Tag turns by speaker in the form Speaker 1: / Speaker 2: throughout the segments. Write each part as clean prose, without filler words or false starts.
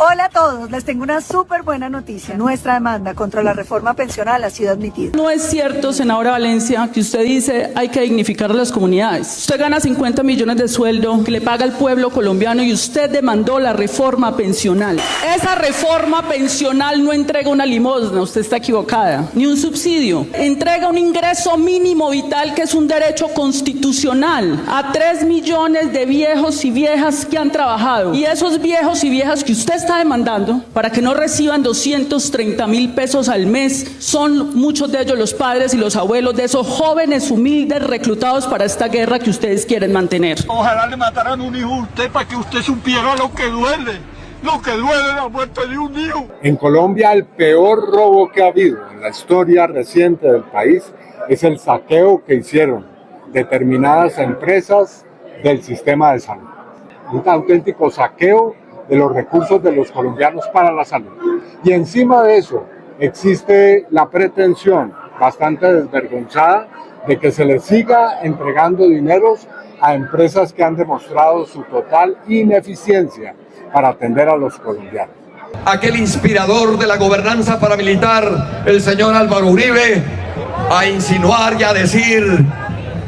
Speaker 1: Hola a todos, les tengo una súper buena noticia. Nuestra demanda contra la reforma pensional ha sido admitida.
Speaker 2: No es cierto, senadora Valencia, que usted dice hay que dignificar a las comunidades. Usted gana 50 millones de sueldo que le paga al pueblo colombiano y usted demandó la reforma pensional. Esa reforma pensional no entrega una limosna, usted está equivocada, ni un subsidio. Entrega un ingreso mínimo vital que es un derecho constitucional a 3 millones de viejos y viejas que han trabajado. Y esos viejos y viejas que usted está demandando para que no reciban 230.000 pesos al mes son muchos de ellos los padres y los abuelos de esos jóvenes humildes reclutados para esta guerra que ustedes quieren mantener.
Speaker 3: Ojalá le mataran un hijo a usted para que usted supiera lo que duele la muerte de un hijo.
Speaker 4: En Colombia el peor robo que ha habido en la historia reciente del país es el saqueo que hicieron determinadas empresas del sistema de salud. Un auténtico saqueo de los recursos de los colombianos para la salud. Y encima de eso existe la pretensión bastante desvergonzada de que se les siga entregando dineros a empresas que han demostrado su total ineficiencia para atender a los colombianos.
Speaker 5: Aquel inspirador de la gobernanza paramilitar, el señor Álvaro Uribe, a insinuar y a decir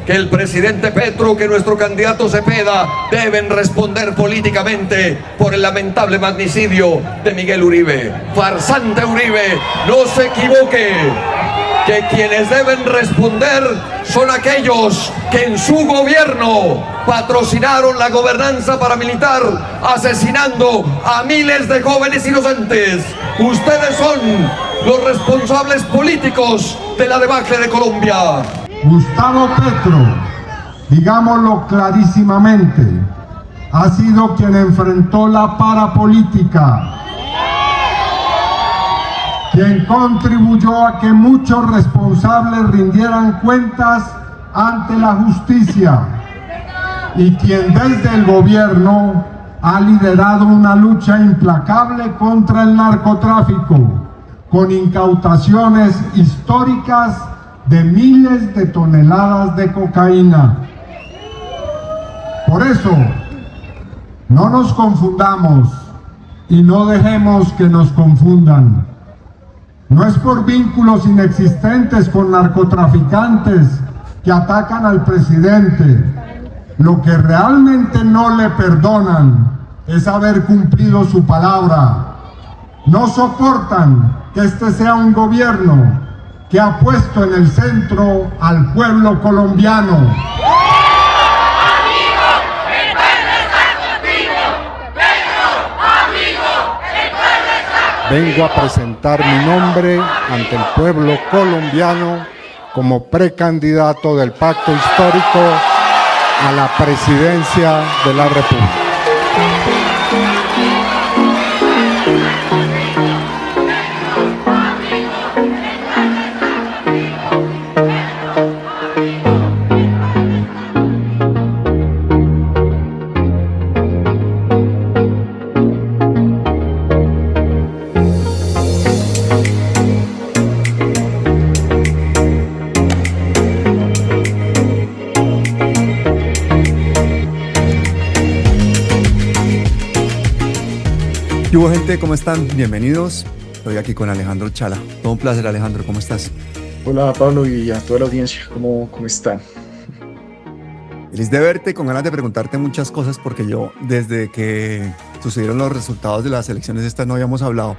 Speaker 5: que el presidente Petro, que nuestro candidato Cepeda deben responder políticamente por el lamentable magnicidio de Miguel Uribe. Farsante Uribe, no se equivoque, que quienes deben responder son aquellos que en su gobierno patrocinaron la gobernanza paramilitar, asesinando a miles de jóvenes inocentes. Ustedes son los responsables políticos de la debacle de Colombia.
Speaker 6: Gustavo Petro, digámoslo clarísimamente, ha sido quien enfrentó la parapolítica, quien contribuyó a que muchos responsables rindieran cuentas ante la justicia y quien desde el gobierno ha liderado una lucha implacable contra el narcotráfico, con incautaciones históricas de miles de toneladas de cocaína. Por eso, no nos confundamos y no dejemos que nos confundan. No es por vínculos inexistentes con narcotraficantes que atacan al presidente. Lo que realmente no le perdonan es haber cumplido su palabra. No soportan que este sea un gobierno que ha puesto en el centro al pueblo colombiano.
Speaker 4: Vengo a presentar mi nombre ante el pueblo colombiano como precandidato del pacto histórico a la presidencia de la República.
Speaker 7: ¿Qué hubo, gente? ¿Cómo están? Bienvenidos. Estoy aquí con Alejandro Chala. Todo un placer, Alejandro. ¿Cómo estás?
Speaker 8: Hola, Pablo, y a toda la audiencia. ¿Cómo están?
Speaker 7: Feliz de verte, con ganas de preguntarte muchas cosas, porque yo, desde que sucedieron los resultados de las elecciones estas, no habíamos hablado.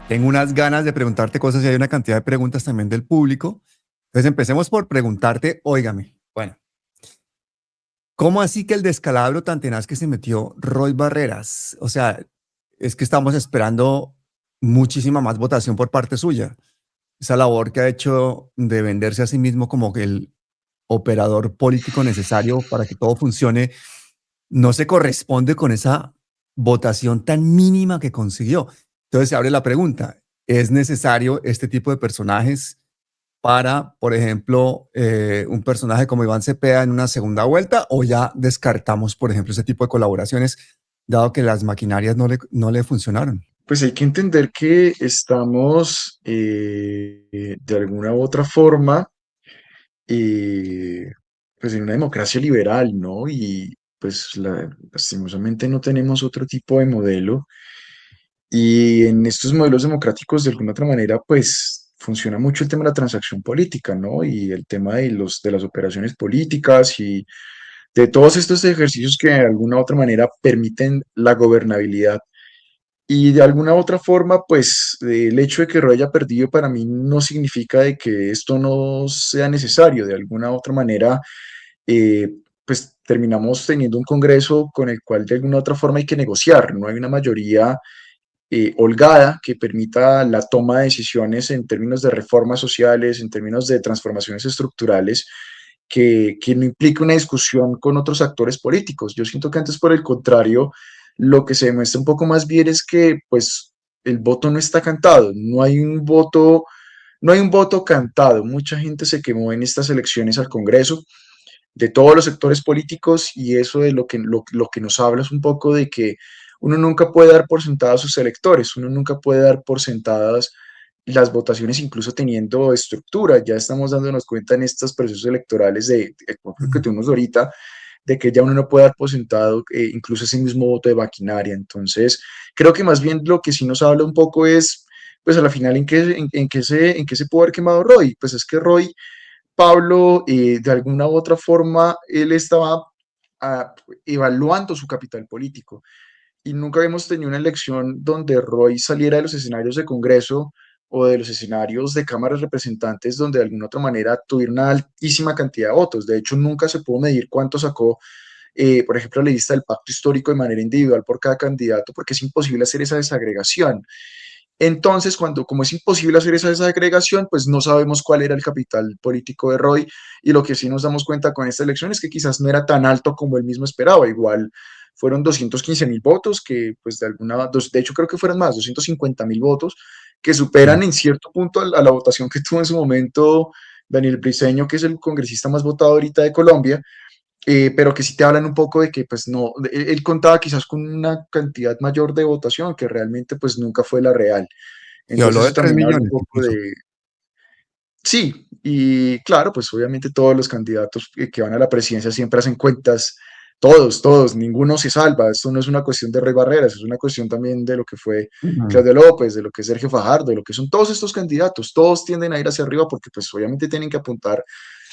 Speaker 7: Tengo unas ganas de preguntarte cosas y hay una cantidad de preguntas también del público. Entonces empecemos por preguntarte, óigame, bueno, ¿cómo así que el descalabro tan tenaz que se metió Roy Barreras? O sea, es que estamos esperando muchísima más votación por parte suya. Esa labor que ha hecho de venderse a sí mismo como que el operador político necesario para que todo funcione, no se corresponde con esa votación tan mínima que consiguió. Entonces se abre la pregunta, ¿es necesario este tipo de personajes para, por ejemplo, un personaje como Iván Cepeda en una segunda vuelta, o ya descartamos, por ejemplo, ese tipo de colaboraciones, dado que las maquinarias no le funcionaron?
Speaker 8: Pues hay que entender que estamos de alguna u otra forma eh, pues en una democracia liberal, ¿no? Y pues lastimosamente no tenemos otro tipo de modelo. Y en estos modelos democráticos, de alguna otra manera, pues funciona mucho el tema de la transacción política, ¿no? Y el tema de las operaciones políticas y de todos estos ejercicios que de alguna u otra manera permiten la gobernabilidad. Y de alguna u otra forma, pues el hecho de que Roy haya perdido para mí no significa de que esto no sea necesario. De alguna u otra manera, eh, pues terminamos teniendo un Congreso con el cual de alguna u otra forma hay que negociar. No hay una mayoría holgada que permita la toma de decisiones en términos de reformas sociales, en términos de transformaciones estructurales, que no implique una discusión con otros actores políticos. Yo siento que antes, por el contrario, lo que se demuestra un poco más bien es que pues el voto no está cantado, no hay un voto cantado. Mucha gente se quemó en estas elecciones al Congreso de todos los sectores políticos, y eso de lo que nos habla es un poco de que uno nunca puede dar por sentados a sus electores, uno nunca puede dar por sentadas las votaciones, incluso teniendo estructura. Ya estamos dándonos cuenta en estos procesos electorales como creo que tuvimos ahorita, de que ya uno no puede dar por sentado incluso ese mismo voto de maquinaria. Entonces, creo que más bien lo que sí nos habla un poco es, pues a la final, en qué se pudo haber quemado Roy. Pues es que Roy, Pablo, de alguna u otra forma, él estaba evaluando su capital político, y nunca habíamos tenido una elección donde Roy saliera de los escenarios de Congreso o de los escenarios de cámaras de representantes donde de alguna otra manera tuviera una altísima cantidad de votos. De hecho, nunca se pudo medir cuánto sacó, por ejemplo, la lista del pacto histórico de manera individual por cada candidato, porque es imposible hacer esa desagregación. Entonces, como es imposible hacer esa desagregación, pues no sabemos cuál era el capital político de Roy, y lo que sí nos damos cuenta con esta elección es que quizás no era tan alto como él mismo esperaba. Igual fueron 215.000 votos, que pues de hecho creo que fueron más, 250.000 votos, que superan en cierto punto a la votación que tuvo en su momento Daniel Briceño, que es el congresista más votado ahorita de Colombia, pero que sí te hablan un poco de que pues no, él contaba quizás con una cantidad mayor de votación que realmente pues nunca fue la real.
Speaker 7: Se habló
Speaker 8: Entonces
Speaker 7: de
Speaker 8: eso
Speaker 7: 3
Speaker 8: también habla un
Speaker 7: millones
Speaker 8: poco
Speaker 7: incluso.
Speaker 8: de, sí, y claro, pues obviamente todos los candidatos que van a la presidencia siempre hacen cuentas, todos, ninguno se salva. Esto no es una cuestión de Rey Barreras, es una cuestión también de lo que fue
Speaker 7: Ujú.
Speaker 8: Claudio López, de lo que es Sergio Fajardo, de lo que son todos estos candidatos. Todos tienden a ir hacia arriba porque pues obviamente tienen que apuntar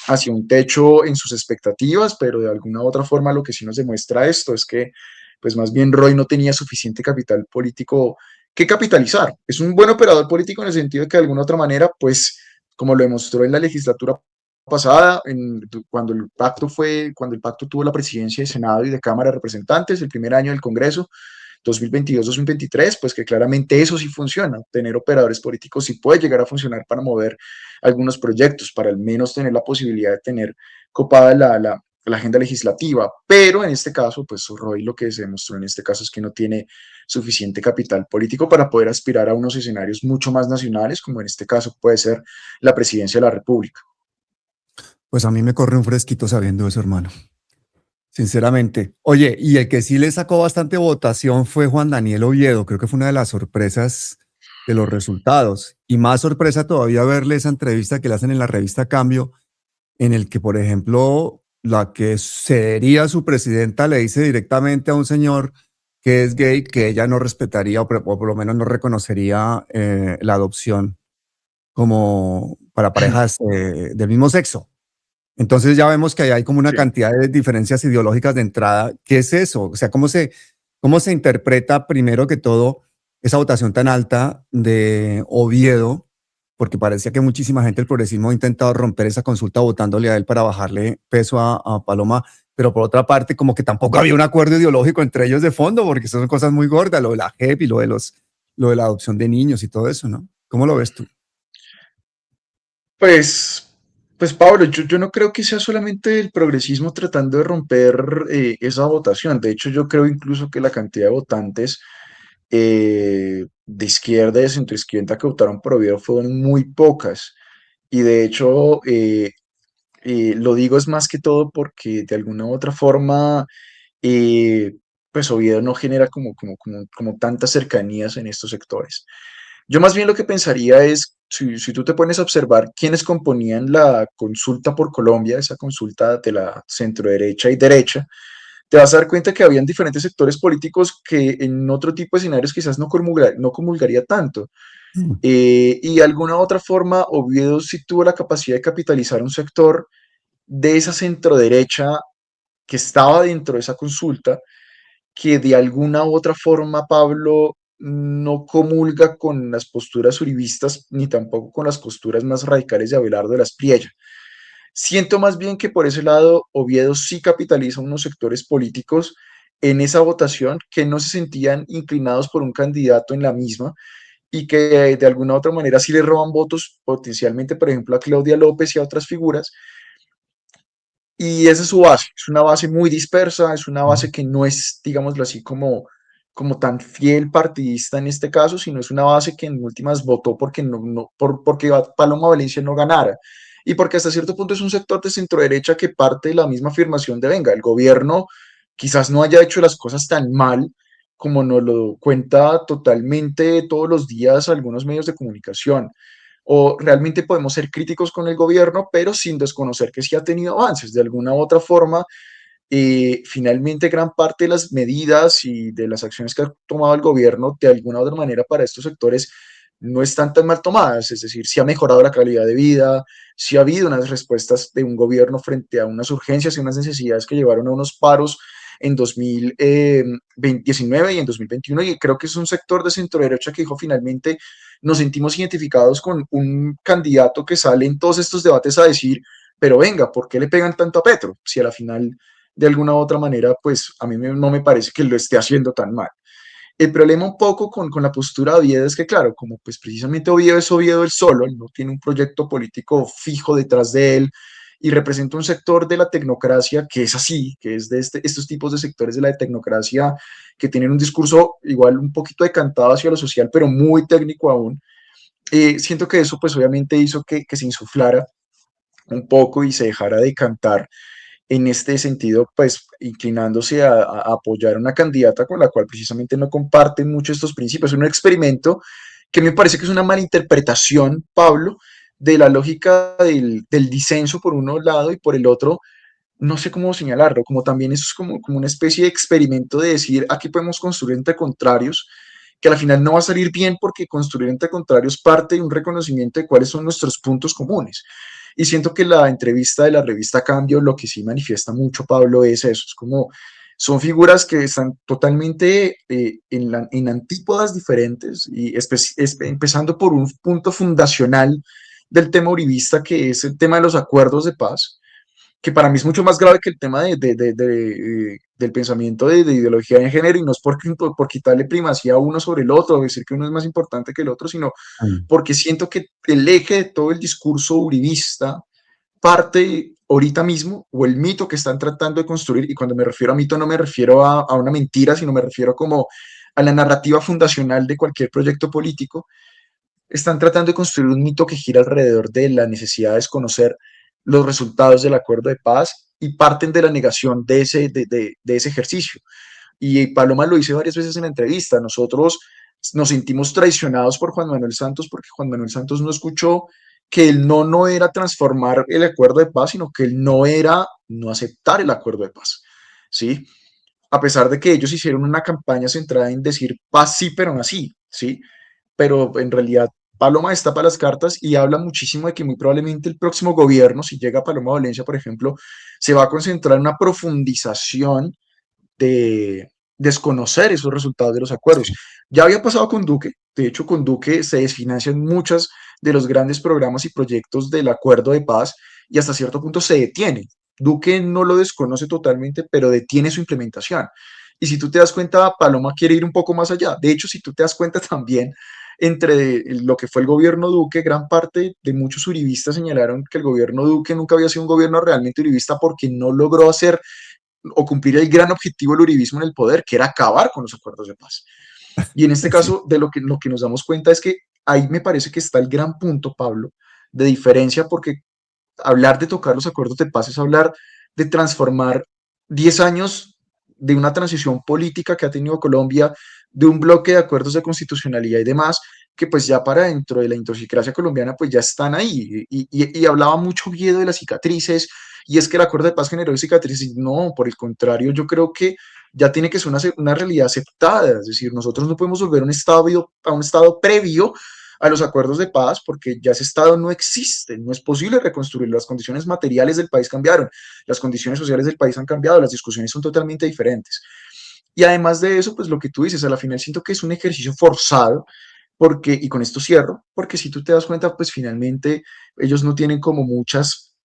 Speaker 8: hacia un techo en sus expectativas, pero de alguna u otra forma lo que sí nos demuestra esto es que pues más bien Roy no tenía suficiente capital político que capitalizar. Es un buen operador político en el sentido de que de alguna u otra manera, pues como lo demostró en la legislatura pasada, cuando el pacto tuvo la presidencia de Senado y de Cámara de Representantes, el primer año del Congreso, 2022-2023, pues que claramente eso sí funciona. Tener operadores políticos sí puede llegar a funcionar para mover algunos proyectos, para al menos tener la posibilidad de tener copada la agenda legislativa. Pero en este caso, pues Roy lo que se demostró en este caso es que no tiene suficiente capital político para poder aspirar a unos escenarios mucho más nacionales, como en este caso puede ser la presidencia de la República.
Speaker 7: Pues a mí me corre un fresquito sabiendo eso, hermano. Sinceramente. Oye, y el que sí le sacó bastante votación fue Juan Daniel Oviedo. Creo que fue una de las sorpresas de los resultados. Y más sorpresa todavía verle esa entrevista que le hacen en la revista Cambio, en el que, por ejemplo, la que sería su presidenta le dice directamente a un señor que es gay que ella no respetaría o por lo menos no reconocería la adopción como para parejas del mismo sexo. Entonces ya vemos que ahí hay como una
Speaker 8: Sí.
Speaker 7: cantidad de diferencias ideológicas de entrada. ¿Qué es eso? O sea, cómo se interpreta primero que todo esa votación tan alta de Oviedo? Porque parecía que muchísima gente del progresismo ha intentado romper esa consulta votándole a él para bajarle peso a Paloma, pero por otra parte como que tampoco había un acuerdo ideológico entre ellos de fondo, porque son cosas muy gordas, lo de la JEP y lo de la adopción de niños y todo eso, ¿no? ¿Cómo lo ves tú?
Speaker 8: Pues, pues Pablo, yo no creo que sea solamente el progresismo tratando de romper esa votación. De hecho, yo creo incluso que la cantidad de votantes de izquierda y de centroizquierda que votaron por Oviedo fueron muy pocas. Y de hecho, lo digo es más que todo porque de alguna u otra forma, eh, pues Oviedo no genera como tantas cercanías en estos sectores. Yo más bien lo que pensaría es, si tú te pones a observar quiénes componían la consulta por Colombia, esa consulta de la centroderecha y derecha, te vas a dar cuenta que habían diferentes sectores políticos que en otro tipo de escenarios quizás no comulgaría tanto. Y de alguna u otra forma, Oviedo sí tuvo la capacidad de capitalizar un sector de esa centroderecha que estaba dentro de esa consulta, que de alguna u otra forma, Pablo, no comulga con las posturas uribistas ni tampoco con las posturas más radicales de Abelardo de las Priella. Siento más bien que por ese lado Oviedo sí capitaliza unos sectores políticos en esa votación que no se sentían inclinados por un candidato en la misma y que de alguna u otra manera sí le roban votos potencialmente, por ejemplo, a Claudia López y a otras figuras. Y esa es su base, es una base muy dispersa, es una base que no es, digámoslo así, como tan fiel partidista en este caso, sino es una base que en últimas votó porque, porque Paloma Valencia no ganara. Y porque hasta cierto punto es un sector de centro derecha que parte de la misma afirmación de, venga, el gobierno quizás no haya hecho las cosas tan mal como nos lo cuenta totalmente todos los días algunos medios de comunicación, o realmente podemos ser críticos con el gobierno, pero sin desconocer que sí ha tenido avances. De alguna u otra forma, finalmente gran parte de las medidas y de las acciones que ha tomado el gobierno, de alguna u otra manera, para estos sectores no están tan mal tomadas, es decir, sí ha mejorado la calidad de vida, sí ha habido unas respuestas de un gobierno frente a unas urgencias y unas necesidades que llevaron a unos paros en 2019 y en 2021, y creo que es un sector de centro derecha que dijo finalmente nos sentimos identificados con un candidato que sale en todos estos debates a decir, pero venga, ¿por qué le pegan tanto a Petro? Si a la final, de alguna u otra manera, pues a mí no me parece que lo esté haciendo tan mal. El problema un poco con la postura de Oviedo es que, claro, como pues precisamente Oviedo es Oviedo él solo, él no tiene un proyecto político fijo detrás de él y representa un sector de la tecnocracia que es así, que es de estos tipos de sectores de la tecnocracia que tienen un discurso igual un poquito decantado hacia lo social, pero muy técnico aún. Siento que eso pues obviamente hizo que se insuflara un poco y se dejara de cantar en este sentido, pues inclinándose a apoyar a una candidata con la cual precisamente no comparten mucho estos principios. Es un experimento que me parece que es una malinterpretación, Pablo, de la lógica del disenso por un lado y por el otro, no sé cómo señalarlo, como también eso es como una especie de experimento de decir, aquí podemos construir entre contrarios, que al final no va a salir bien porque construir entre contrarios parte de un reconocimiento de cuáles son nuestros puntos comunes. Y siento que la entrevista de la revista Cambio lo que sí manifiesta mucho, Pablo, es eso, es como son figuras que están totalmente en antípodas diferentes y empezando por un punto fundacional del tema uribista, que es el tema de los acuerdos de paz, que para mí es mucho más grave que el tema del pensamiento de ideología de género, y no es por quitarle primacía a uno sobre el otro, decir que uno es más importante que el otro, sino porque siento que el eje de todo el discurso uribista parte ahorita mismo, o el mito que están tratando de construir, y cuando me refiero a mito no me refiero a una mentira, sino me refiero como a la narrativa fundacional de cualquier proyecto político, están tratando de construir un mito que gira alrededor de la necesidad de desconocer los resultados del acuerdo de paz y parten de la negación de ese ejercicio. Y Paloma lo dice varias veces en la entrevista, nosotros nos sentimos traicionados por Juan Manuel Santos porque Juan Manuel Santos no escuchó que el no era transformar el acuerdo de paz, sino que el no era no aceptar el acuerdo de paz, ¿sí? A pesar de que ellos hicieron una campaña centrada en decir paz sí, pero no así, ¿sí? Pero en realidad Paloma destapa las cartas y habla muchísimo de que muy probablemente el próximo gobierno, si llega Paloma Valencia, por ejemplo, se va a concentrar en una profundización de desconocer esos resultados de los acuerdos. Ya había pasado con Duque, de hecho con Duque se desfinancian muchos de los grandes programas y proyectos del acuerdo de paz y hasta cierto punto se detiene. Duque no lo desconoce totalmente, pero detiene su implementación. Y si tú te das cuenta, Paloma quiere ir un poco más allá. De hecho, si tú te das cuenta también, entre lo que fue el gobierno Duque, gran parte de muchos uribistas señalaron que el gobierno Duque nunca había sido un gobierno realmente uribista porque no logró hacer o cumplir el gran objetivo del uribismo en el poder, que era acabar con los acuerdos de paz. Y en este
Speaker 7: Sí.
Speaker 8: caso, de lo que nos damos cuenta es que ahí me parece que está el gran punto, Pablo, de diferencia, porque hablar de tocar los acuerdos de paz es hablar de transformar 10 años de una transición política que ha tenido Colombia, de un bloque de acuerdos de constitucionalidad y demás, que pues ya para dentro de la idiosincrasia colombiana pues ya están ahí. Y hablaba mucho Oviedo de las cicatrices, y es que el acuerdo de paz generó cicatrices. No, por el contrario, yo creo que ya tiene que ser una realidad aceptada. Es decir, nosotros no podemos volver a un estado previo a los acuerdos de paz, porque ya ese estado no existe, no es posible reconstruirlo. Las condiciones materiales del país cambiaron, las condiciones sociales del país han cambiado, las discusiones son totalmente diferentes. Y además de eso, pues lo que tú dices, a la final siento que es un ejercicio forzado, porque, y con esto cierro, porque si tú te das cuenta, pues finalmente ellos no tienen como muchas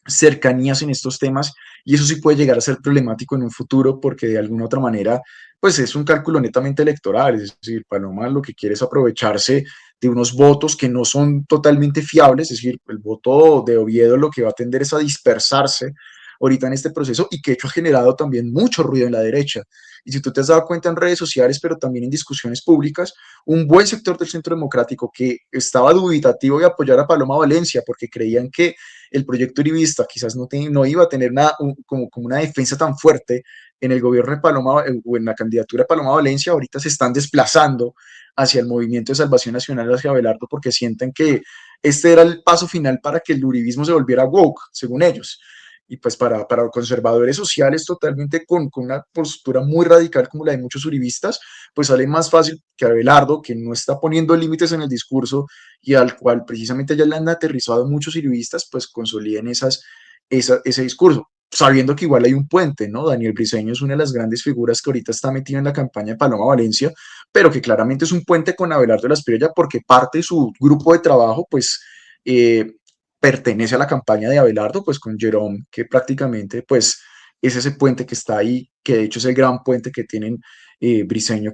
Speaker 8: cercanías en estos temas, y eso sí puede llegar a ser problemático en un futuro, porque de alguna otra manera pues es un cálculo netamente electoral. Es decir, Paloma lo que quiere es aprovecharse de unos votos que no son totalmente fiables. Es decir, el voto de Oviedo lo que va a tender es a dispersarse ahorita en este proceso, y que de hecho ha generado también mucho ruido en la derecha. Y si tú te has dado cuenta en redes sociales, pero también en discusiones públicas, un buen sector del Centro Democrático que estaba dubitativo de apoyar a Paloma Valencia porque creían que el proyecto uribista quizás no iba a tener como una defensa tan fuerte en el gobierno de Paloma, o en la candidatura de Paloma Valencia, ahorita se están desplazando hacia el Movimiento de Salvación Nacional, hacia Abelardo, porque sienten que este era el paso final para que el uribismo se volviera woke, según ellos. Y pues para conservadores sociales totalmente con una postura muy radical como la de muchos uribistas, pues sale más fácil que Abelardo, que no está poniendo límites en el discurso y al cual precisamente ya le han aterrizado muchos uribistas, pues consoliden ese discurso, sabiendo que igual hay un puente, ¿no? Daniel Briceño es una de las grandes figuras que ahorita está metida en la campaña de Paloma Valencia, pero que claramente es un puente con Abelardo de la Espriella, porque parte de su grupo de trabajo, pues, pertenece a la campaña de Abelardo, pues con Jerome, que prácticamente pues es ese puente que está ahí, que de hecho es el gran puente que tienen Briceño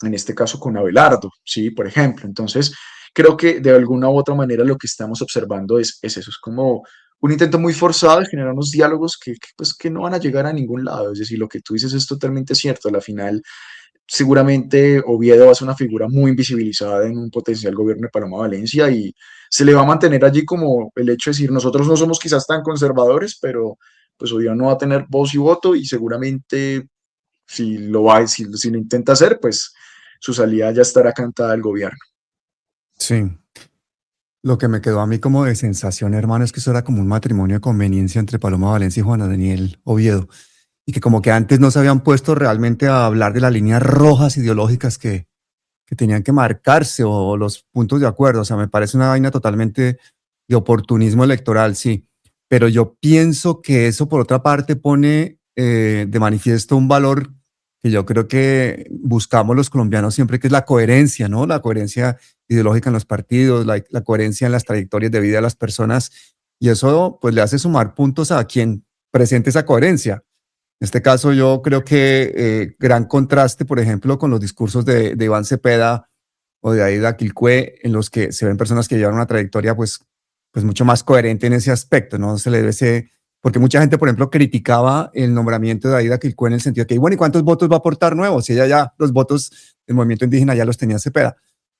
Speaker 8: en este caso con Abelardo, ¿sí? Por ejemplo. Entonces, creo que de alguna u otra manera lo que estamos observando es eso, es como un intento muy forzado de generar unos diálogos pues, que no van a llegar a ningún lado. Es decir, lo que tú dices es totalmente cierto. A la final, seguramente Oviedo va a ser una figura muy invisibilizada en un potencial gobierno de Paloma Valencia, y se le va a mantener allí como el hecho de decir, nosotros no somos quizás tan conservadores, pero pues Oviedo no va a tener voz y voto, y seguramente si lo intenta hacer, pues su salida ya estará cantada al gobierno.
Speaker 7: Sí. Lo que me quedó a mí como de sensación, hermano, es que eso era como un matrimonio de conveniencia entre Paloma Valencia y Juan Daniel Oviedo, y que como que antes no se habían puesto realmente a hablar de las líneas rojas ideológicas que tenían que marcarse, o los puntos de acuerdo. O sea, me parece una vaina totalmente de oportunismo electoral, sí. Pero yo pienso que eso, por otra parte, pone de manifiesto un valor que yo creo que buscamos los colombianos siempre, que es la coherencia, ¿no? La coherencia ideológica en los partidos, la coherencia en las trayectorias de vida de las personas, y eso pues le hace sumar puntos a quien presente esa coherencia. En este caso yo creo que gran contraste, por ejemplo, con los discursos de Iván Cepeda o de Aida Quilcue, en los que se ven personas que llevan una trayectoria pues mucho más coherente en ese aspecto, ¿no? Se le debe porque mucha gente, por ejemplo, criticaba el nombramiento de Aida Quilcue en el sentido de que, bueno, ¿y cuántos votos va a aportar nuevos? Si ella ya, los votos del movimiento indígena ya los tenía Cepeda.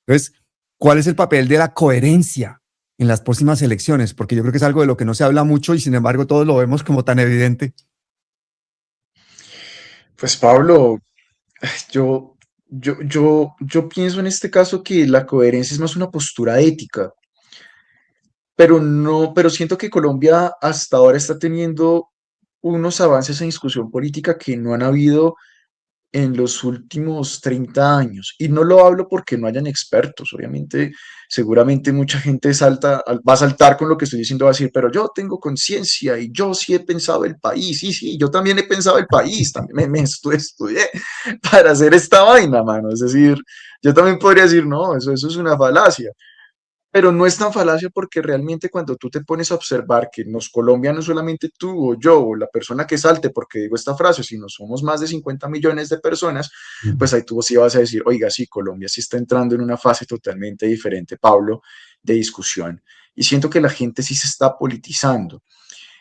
Speaker 7: Entonces, ¿cuál es el papel de la coherencia en las próximas elecciones? Porque yo creo que es algo de lo que no se habla mucho, y sin embargo todos lo vemos como tan evidente.
Speaker 8: Pues Pablo, yo pienso en este caso que la coherencia es más una postura ética, pero siento que Colombia hasta ahora está teniendo unos avances en discusión política que no han habido en los últimos 30 años. Y no lo hablo porque no hayan expertos. Obviamente, seguramente mucha gente va a saltar con lo que estoy diciendo, va a decir, pero yo tengo conciencia y yo sí he pensado el país. Sí, yo también he pensado el país, también me estudié para hacer esta vaina, mano. Es decir, yo también podría decir, no, eso es una falacia. Pero no es tan falacia, porque realmente cuando tú te pones a observar que en los colombianos, solamente tú o yo o la persona que salte porque digo esta frase, sino somos más de 50 millones de personas, pues ahí tú sí vas a decir, oiga, sí, Colombia sí está entrando en una fase totalmente diferente, Pablo, de discusión. Y siento que la gente sí se está politizando.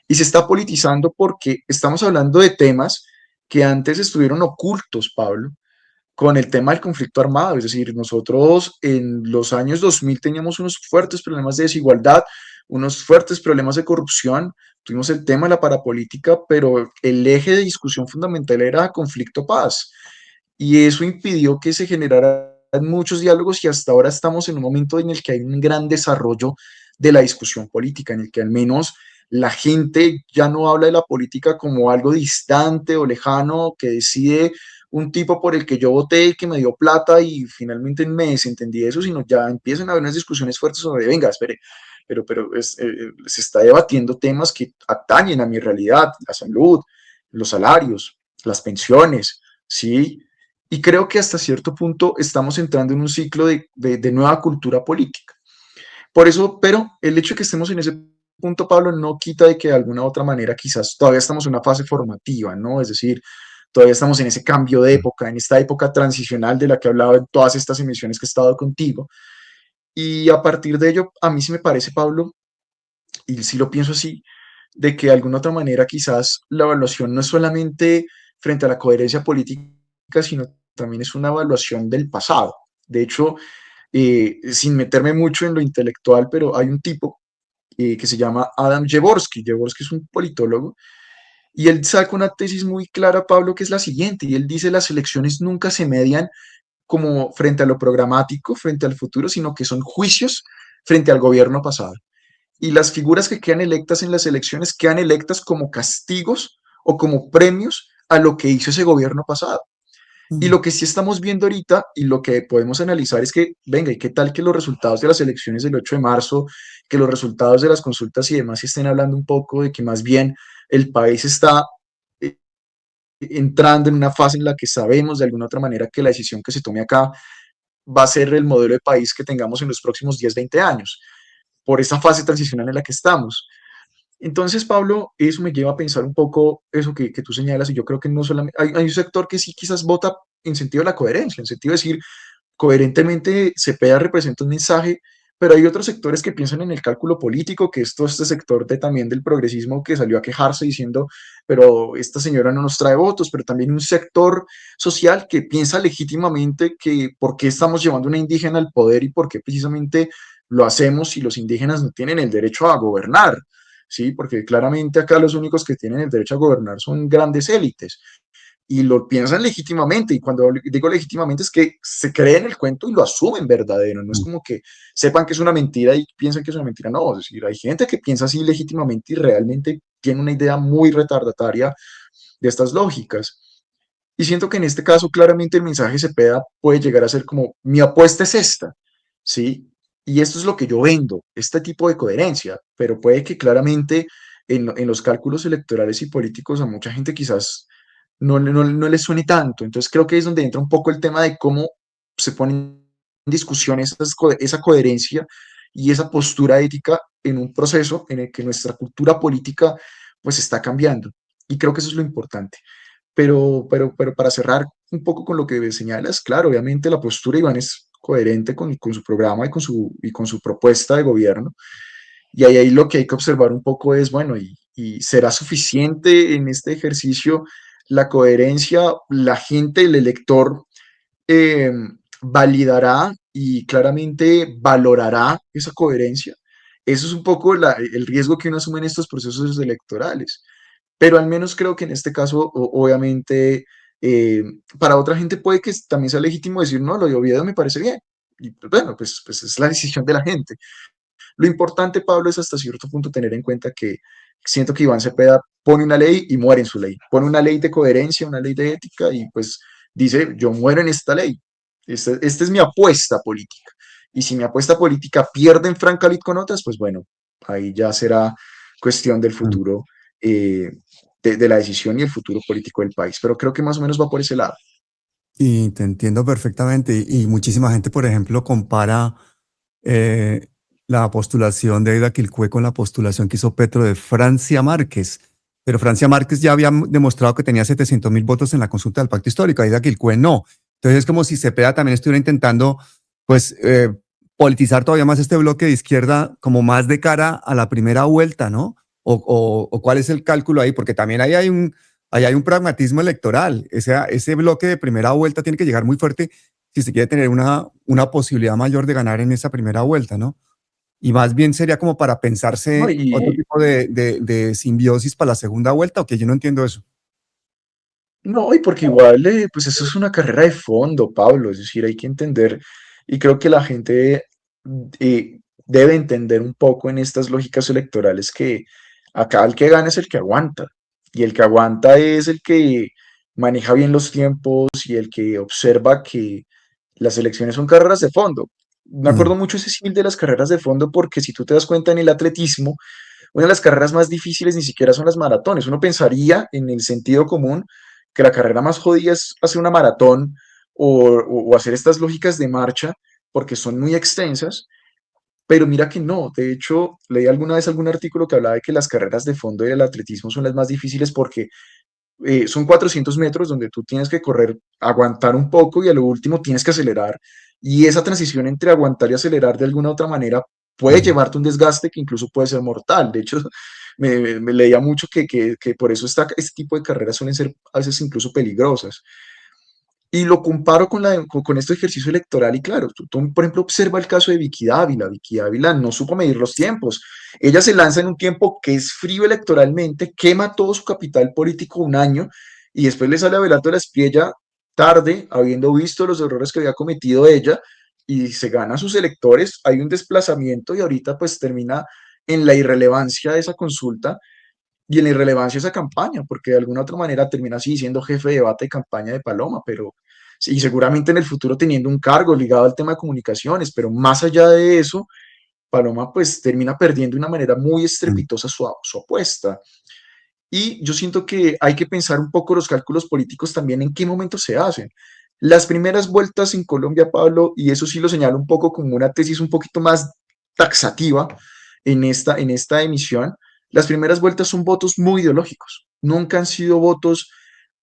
Speaker 8: Y se está politizando porque estamos hablando de temas que antes estuvieron ocultos, Pablo, con el tema del conflicto armado. Es decir, nosotros en los años 2000 teníamos unos fuertes problemas de desigualdad, unos fuertes problemas de corrupción, tuvimos el tema de la parapolítica, pero el eje de discusión fundamental era conflicto-paz. Y eso impidió que se generaran muchos diálogos y hasta ahora estamos en un momento en el que hay un gran desarrollo de la discusión política, en el que al menos la gente ya no habla de la política como algo distante o lejano que decide un tipo por el que yo voté y que me dio plata y finalmente me desentendí de eso, sino ya empiezan a haber unas discusiones fuertes sobre, venga, espere, se está debatiendo temas que atañen a mi realidad, la salud, los salarios, las pensiones, ¿sí? Y creo que hasta cierto punto estamos entrando en un ciclo de nueva cultura política. Por eso, pero el hecho de que estemos en ese punto, Pablo, no quita de que de alguna u otra manera quizás todavía estamos en una fase formativa, ¿no? Es decir, todavía estamos en ese cambio de época, en esta época transicional de la que he hablado en todas estas emisiones que he estado contigo. Y a partir de ello, a mí sí me parece, Pablo, y sí lo pienso así, de que de alguna otra manera quizás la evaluación no es solamente frente a la coherencia política, sino también es una evaluación del pasado. De hecho, sin meterme mucho en lo intelectual, pero hay un tipo que se llama Adam Jaworski. Jaworski es un politólogo y él saca una tesis muy clara, Pablo, que es la siguiente, y él dice las elecciones nunca se median como frente a lo programático, frente al futuro, sino que son juicios frente al gobierno pasado. Y las figuras que quedan electas en las elecciones quedan electas como castigos o como premios a lo que hizo ese gobierno pasado. Y lo que sí estamos viendo ahorita y lo que podemos analizar es que, venga, ¿y qué tal que los resultados de las elecciones del 8 de marzo, que los resultados de las consultas y demás estén hablando un poco de que más bien el país está entrando en una fase en la que sabemos de alguna otra manera que la decisión que se tome acá va a ser el modelo de país que tengamos en los próximos 10, 20 años, por esa fase transicional en la que estamos? Entonces, Pablo, eso me lleva a pensar un poco eso que tú señalas, y yo creo que no solamente, hay un sector que sí quizás vota en sentido de la coherencia, en sentido de decir, coherentemente Cepeda representa un mensaje, pero hay otros sectores que piensan en el cálculo político, que este sector también del progresismo que salió a quejarse diciendo, pero esta señora no nos trae votos, pero también un sector social que piensa legítimamente que por qué estamos llevando una indígena al poder y por qué precisamente lo hacemos si los indígenas no tienen el derecho a gobernar. Sí, porque claramente acá los únicos que tienen el derecho a gobernar son grandes élites y lo piensan legítimamente, y cuando digo legítimamente es que se creen el cuento y lo asumen verdadero, no es como que sepan que es una mentira y piensan que es una mentira, no, es decir, hay gente que piensa así legítimamente y realmente tiene una idea muy retardataria de estas lógicas. Y siento que en este caso claramente el mensaje Cepeda puede llegar a ser como, mi apuesta es esta, ¿sí? Y esto es lo que yo vendo, este tipo de coherencia, pero puede que claramente en los cálculos electorales y políticos a mucha gente quizás no les suene tanto. Entonces creo que es donde entra un poco el tema de cómo se pone en discusión esa coherencia y esa postura ética en un proceso en el que nuestra cultura política pues está cambiando. Y creo que eso es lo importante. Pero para cerrar un poco con lo que señalas, claro, obviamente la postura de Iván es coherente con su programa y con su propuesta de gobierno. Y ahí lo que hay que observar un poco es, bueno, y será suficiente en este ejercicio la coherencia, la gente, el elector eh, validará y claramente valorará esa coherencia. Eso es un poco el riesgo que uno asume en estos procesos electorales. Pero al menos creo que en este caso, obviamente, para otra gente puede que también sea legítimo decir, no, lo de Oviedo me parece bien. Y pues, bueno, pues es la decisión de la gente. Lo importante, Pablo, es hasta cierto punto tener en cuenta que siento que Iván Cepeda pone una ley y muere en su ley. Pone una ley de coherencia, una ley de ética y pues dice, yo muero en esta ley. Esta es mi apuesta política. Y si mi apuesta política pierde en Francalit con otras, pues bueno, ahí ya será cuestión del futuro, de la decisión y el futuro político del país. Pero creo que más o menos va por ese lado.
Speaker 7: Y te entiendo perfectamente. Y muchísima gente, por ejemplo, compara la postulación de Aida Quilcue con la postulación que hizo Petro de Francia Márquez. Pero Francia Márquez ya había demostrado que tenía 700.000 votos en la consulta del Pacto Histórico, Aida Quilcue no. Entonces es como si Cepeda también estuviera intentando pues, politizar todavía más este bloque de izquierda como más de cara a la primera vuelta, ¿no? O cuál es el cálculo ahí, porque también ahí hay un pragmatismo electoral. Ese bloque de primera vuelta tiene que llegar muy fuerte si se quiere tener una posibilidad mayor de ganar en esa primera vuelta, ¿no? Y más bien sería como para pensarse
Speaker 8: No,
Speaker 7: otro tipo de simbiosis para la segunda vuelta, o que yo no entiendo eso.
Speaker 8: no, y porque igual, pues eso es una carrera de fondo, Pablo, es decir, hay que entender, y creo que la gente debe entender un poco en estas lógicas electorales que acá el que gana es el que aguanta, y el que aguanta es el que maneja bien los tiempos y el que observa que las elecciones son carreras de fondo. Me
Speaker 7: Mm.
Speaker 8: acuerdo mucho ese símil de las carreras de fondo porque si tú te das cuenta en el atletismo, una de las carreras más difíciles ni siquiera son las maratones. Uno pensaría en el sentido común que la carrera más jodida es hacer una maratón o hacer estas lógicas de marcha porque son muy extensas, pero mira que no. De hecho, leí alguna vez algún artículo que hablaba de que las carreras de fondo del atletismo son las más difíciles porque son 400 metros donde tú tienes que correr, aguantar un poco y a lo último tienes que acelerar. Y esa transición entre aguantar y acelerar de alguna u otra manera puede
Speaker 7: Mm.
Speaker 8: llevarte a un desgaste que incluso puede ser mortal. De hecho, me leía mucho que por eso este tipo de carreras suelen ser a veces incluso peligrosas. Y lo comparo con este ejercicio electoral y claro, tú, por ejemplo, observa el caso de Vicky Dávila. Vicky Dávila no supo medir los tiempos. Ella se lanza en un tiempo que es frío electoralmente, quema todo su capital político un año y después le sale a Belardo la Espriella tarde, habiendo visto los errores que había cometido ella y se gana a sus electores. Hay un desplazamiento y ahorita pues termina en la irrelevancia de esa consulta y en la irrelevancia de esa campaña, porque de alguna otra manera termina así siendo jefe de debate de campaña de Paloma, pero sí, seguramente en el futuro teniendo un cargo ligado al tema de comunicaciones, pero más allá de eso, Paloma pues termina perdiendo de una manera muy
Speaker 7: Mm.
Speaker 8: estrepitosa su apuesta. Y yo siento que hay que pensar un poco los cálculos políticos también en qué momento se hacen. Las primeras vueltas en Colombia, Pablo, y eso sí lo señalo un poco como una tesis un poquito más taxativa en esta emisión, las primeras vueltas son votos muy ideológicos, nunca han sido votos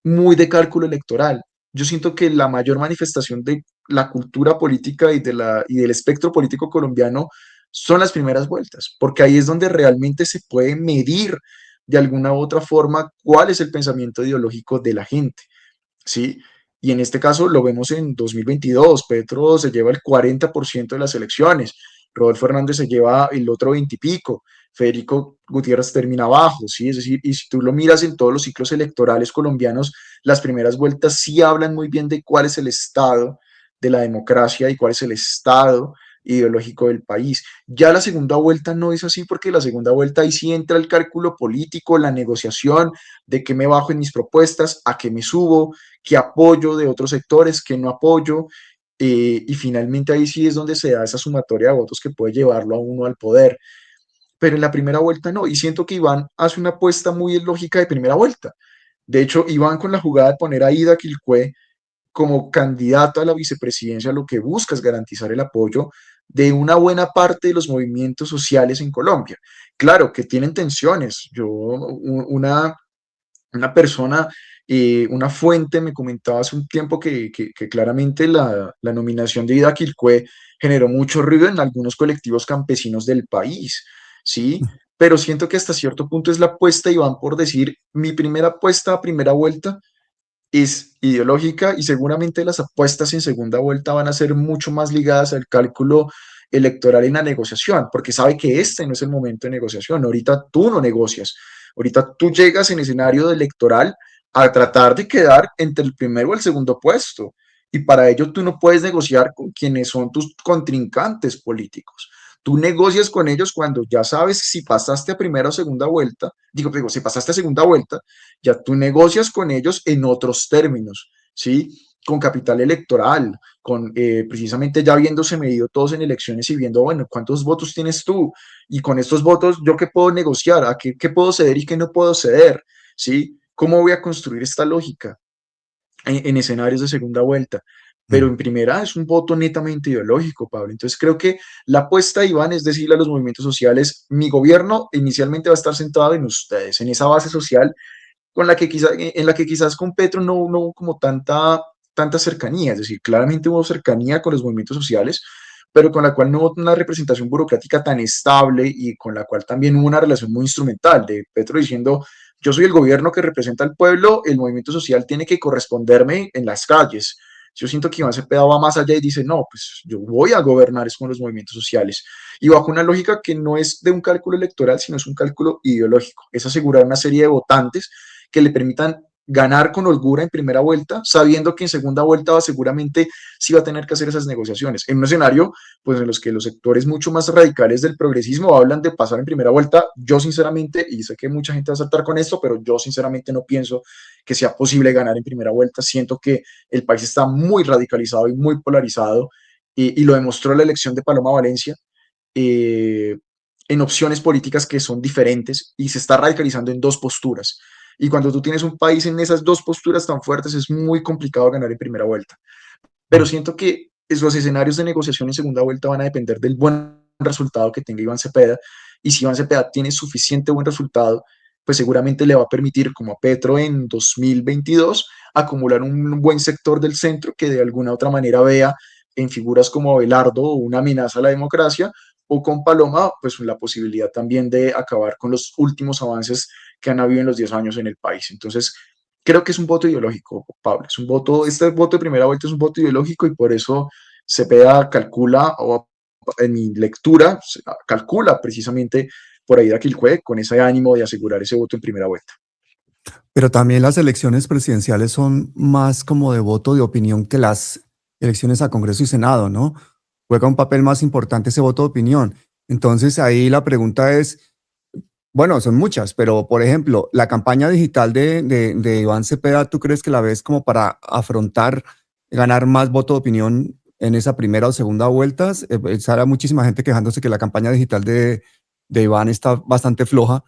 Speaker 8: muy de cálculo electoral. Yo siento que la mayor manifestación de la cultura política y del espectro político colombiano son las primeras vueltas, porque ahí es donde realmente se puede medir de alguna u otra forma cuál es el pensamiento ideológico de la gente, ¿sí? Y en este caso lo vemos en 2022, Petro se lleva el 40% de las elecciones, Rodolfo Hernández se lleva el otro 20 y pico, Federico Gutiérrez termina abajo, ¿sí? Es decir, y si tú lo miras en todos los ciclos electorales colombianos, las primeras vueltas sí hablan muy bien de cuál es el estado de la democracia y cuál es el estado ideológico del país. Ya la segunda vuelta no es así porque la segunda vuelta ahí sí entra el cálculo político, la negociación de qué me bajo en mis propuestas, a qué me subo, qué apoyo de otros sectores, qué no apoyo, y finalmente ahí sí es donde se da esa sumatoria de votos que puede llevarlo a uno al poder. Pero en la primera vuelta no, y siento que Iván hace una apuesta muy lógica de primera vuelta. De hecho, Iván con la jugada de poner a Ida Quilpué como candidata a la vicepresidencia, lo que busca es garantizar el apoyo de una buena parte de los movimientos sociales en Colombia. Claro que tienen tensiones. Una persona, una fuente me comentaba hace un tiempo que claramente la nominación de Ida Quilpué generó mucho ruido en algunos colectivos campesinos del país, ¿sí? Pero siento que hasta cierto punto es la apuesta, Iván, por decir, mi primera apuesta a primera vuelta es ideológica y seguramente las apuestas en segunda vuelta van a ser mucho más ligadas al cálculo electoral en la negociación, porque sabe que este no es el momento de negociación. Ahorita tú no negocias, ahorita tú llegas en escenario electoral a tratar de quedar entre el primero o el segundo puesto. Y para ello tú no puedes negociar con quienes son tus contrincantes políticos. Tú negocias con ellos cuando ya sabes si pasaste a primera o segunda vuelta, digo, si pasaste a segunda vuelta, ya tú negocias con ellos en otros términos, ¿sí? Con capital electoral, con precisamente ya habiéndose medido todos en elecciones y viendo, bueno, ¿cuántos votos tienes tú? Y con estos votos, ¿yo qué puedo negociar? ¿A qué puedo ceder y qué no puedo ceder? ¿Sí? ¿Cómo voy a construir esta lógica en escenarios de segunda vuelta? Pero
Speaker 7: Mm.
Speaker 8: en primera es un voto netamente ideológico, Pablo. Entonces creo que la apuesta, Iván, es decirle a los movimientos sociales, mi gobierno inicialmente va a estar centrado en ustedes, en esa base social en la que quizás con Petro no hubo como tanta cercanía, es decir, claramente hubo cercanía con los movimientos sociales, pero con la cual no hubo una representación burocrática tan estable y con la cual también hubo una relación muy instrumental de Petro diciendo, yo soy el gobierno que representa al pueblo, el movimiento social tiene que corresponderme en las calles, Yo siento que Iván Cepeda va más allá y dice, no, pues yo voy a gobernar es con los movimientos sociales. Y bajo una lógica que no es de un cálculo electoral, sino es un cálculo ideológico. Es asegurar una serie de votantes que le permitan ganar con holgura en primera vuelta, sabiendo que en segunda vuelta seguramente sí va a tener que hacer esas negociaciones. En un escenario pues, en los que los sectores mucho más radicales del progresismo hablan de pasar en primera vuelta, yo sinceramente, y sé que mucha gente va a saltar con esto, pero yo sinceramente no pienso que sea posible ganar en primera vuelta. Siento que el país está muy radicalizado y muy polarizado, y lo demostró la elección de Paloma Valencia, eh, en opciones políticas que son diferentes y se está radicalizando en dos posturas. Y cuando tú tienes un país en esas dos posturas tan fuertes, es muy complicado ganar en primera vuelta. Pero siento que los escenarios de negociación en segunda vuelta van a depender del buen resultado que tenga Iván Cepeda. Y si Iván Cepeda tiene suficiente buen resultado, pues seguramente le va a permitir, como a Petro en 2022, acumular un buen sector del centro que de alguna otra manera vea en figuras como Abelardo una amenaza a la democracia, o con Paloma, pues la posibilidad también de acabar con los últimos avances que han habido en los 10 años en el país. Entonces, creo que es un voto ideológico, Pablo. Es un voto, este voto de primera vuelta es un voto ideológico y por eso Cepeda calcula, o en mi lectura, calcula precisamente por ahí de Aquilcue con ese ánimo de asegurar ese voto en primera vuelta.
Speaker 7: Pero también las elecciones presidenciales son más como de voto de opinión que las elecciones a Congreso y Senado, ¿no? Juega un papel más importante ese voto de opinión. Entonces ahí la pregunta es, bueno, son muchas, pero por ejemplo, la campaña digital de Iván Cepeda, ¿tú crees que la ves como para afrontar, ganar más voto de opinión en esa primera o segunda vueltas? Sale muchísima gente quejándose que la campaña digital de Iván está bastante floja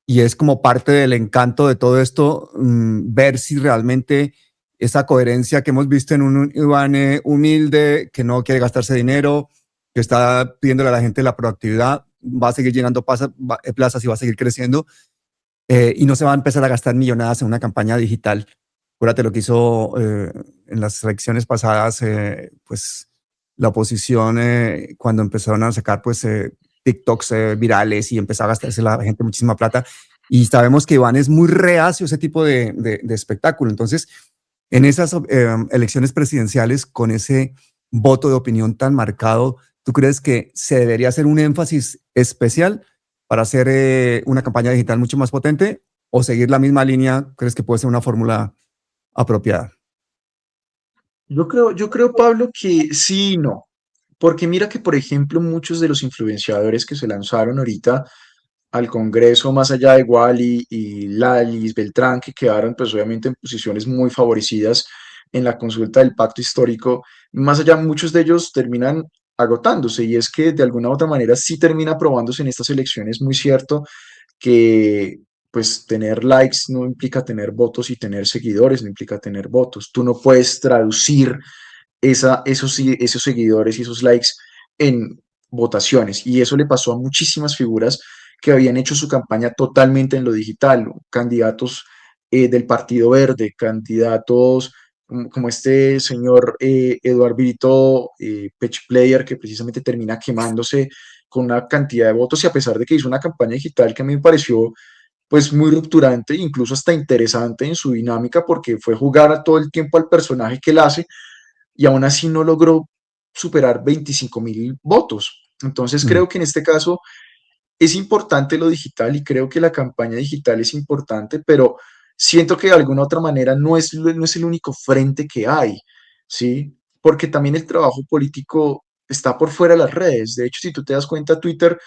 Speaker 7: y es como parte del encanto de todo esto, ver si realmente esa coherencia que hemos visto en un Iván humilde, que no quiere gastarse dinero, que está pidiéndole a la gente la proactividad, va a seguir llenando plazas y va a seguir creciendo, y no se va a empezar a gastar millonadas en una campaña digital. Acuérdate lo que hizo en las elecciones pasadas, pues la oposición, cuando empezaron a sacar pues TikToks virales y empezó a gastarse la gente muchísima plata, y sabemos que Iván es muy reacio a ese tipo de espectáculo. Entonces, en esas elecciones presidenciales, con ese voto de opinión tan marcado, ¿tú crees que se debería hacer un énfasis especial para hacer una campaña digital mucho más potente, o seguir la misma línea? ¿Crees que puede ser una fórmula apropiada?
Speaker 8: Yo creo, Pablo, que sí y no. Porque mira que, por ejemplo, muchos de los influenciadores que se lanzaron ahorita al Congreso, más allá de Wally y Lalis, Beltrán, que quedaron pues obviamente en posiciones muy favorecidas en la consulta del pacto histórico, más allá muchos de ellos terminan agotándose, y es que de alguna u otra manera sí termina aprobándose en estas elecciones. Muy cierto que pues tener likes no implica tener votos y tener seguidores no implica tener votos. Tú no puedes traducir esos seguidores y esos likes en votaciones. Y eso le pasó a muchísimas figuras que habían hecho su campaña totalmente en lo digital, ¿no? Candidatos del Partido Verde, candidatos como este señor Eduard Virito, Pech Player, que precisamente termina quemándose con una cantidad de votos, y a pesar de que hizo una campaña digital que a mí me pareció pues muy rupturante, incluso hasta interesante en su dinámica, porque fue jugar a todo el tiempo al personaje que él hace, y aún así no logró superar 25.000 votos. Entonces creo que en este caso es importante lo digital y creo que la campaña digital es importante, pero siento que de alguna otra manera no es el único frente que hay, ¿sí? Porque también el trabajo político está por fuera de las redes. De hecho, si tú te das cuenta, Twitter,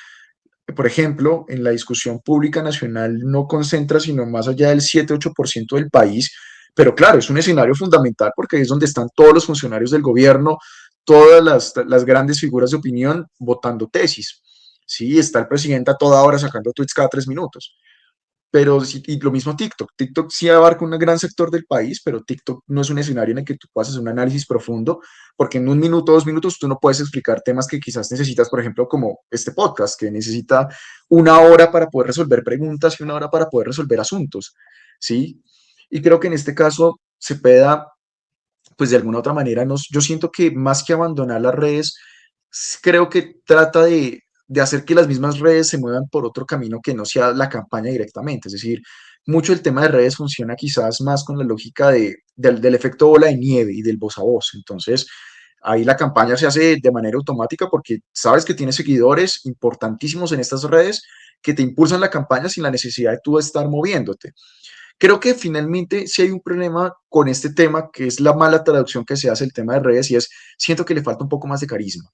Speaker 8: por ejemplo, en la discusión pública nacional no concentra sino más allá del 7-8% del país, pero claro, es un escenario fundamental porque es donde están todos los funcionarios del gobierno, todas las grandes figuras de opinión votando tesis. Sí, está el presidente a toda hora sacando tweets cada 3 minutos. Pero, y lo mismo TikTok. TikTok sí abarca un gran sector del país, pero TikTok no es un escenario en el que tú puedas hacer un análisis profundo, porque en 1 minuto, 2 minutos, tú no puedes explicar temas que quizás necesitas, por ejemplo, como este podcast, que necesita 1 hora para poder resolver preguntas y 1 hora para poder resolver asuntos, ¿sí? Y creo que en este caso Cepeda, pues de alguna otra manera, yo siento que más que abandonar las redes, creo que trata de hacer que las mismas redes se muevan por otro camino que no sea la campaña directamente. Es decir, mucho el tema de redes funciona quizás más con la lógica del efecto bola de nieve y del voz a voz. Entonces, ahí la campaña se hace de manera automática porque sabes que tienes seguidores importantísimos en estas redes que te impulsan la campaña sin la necesidad de tú estar moviéndote. Creo que finalmente sí hay un problema con este tema, que es la mala traducción que se hace el tema de redes, y es, siento que le falta un poco más de carisma.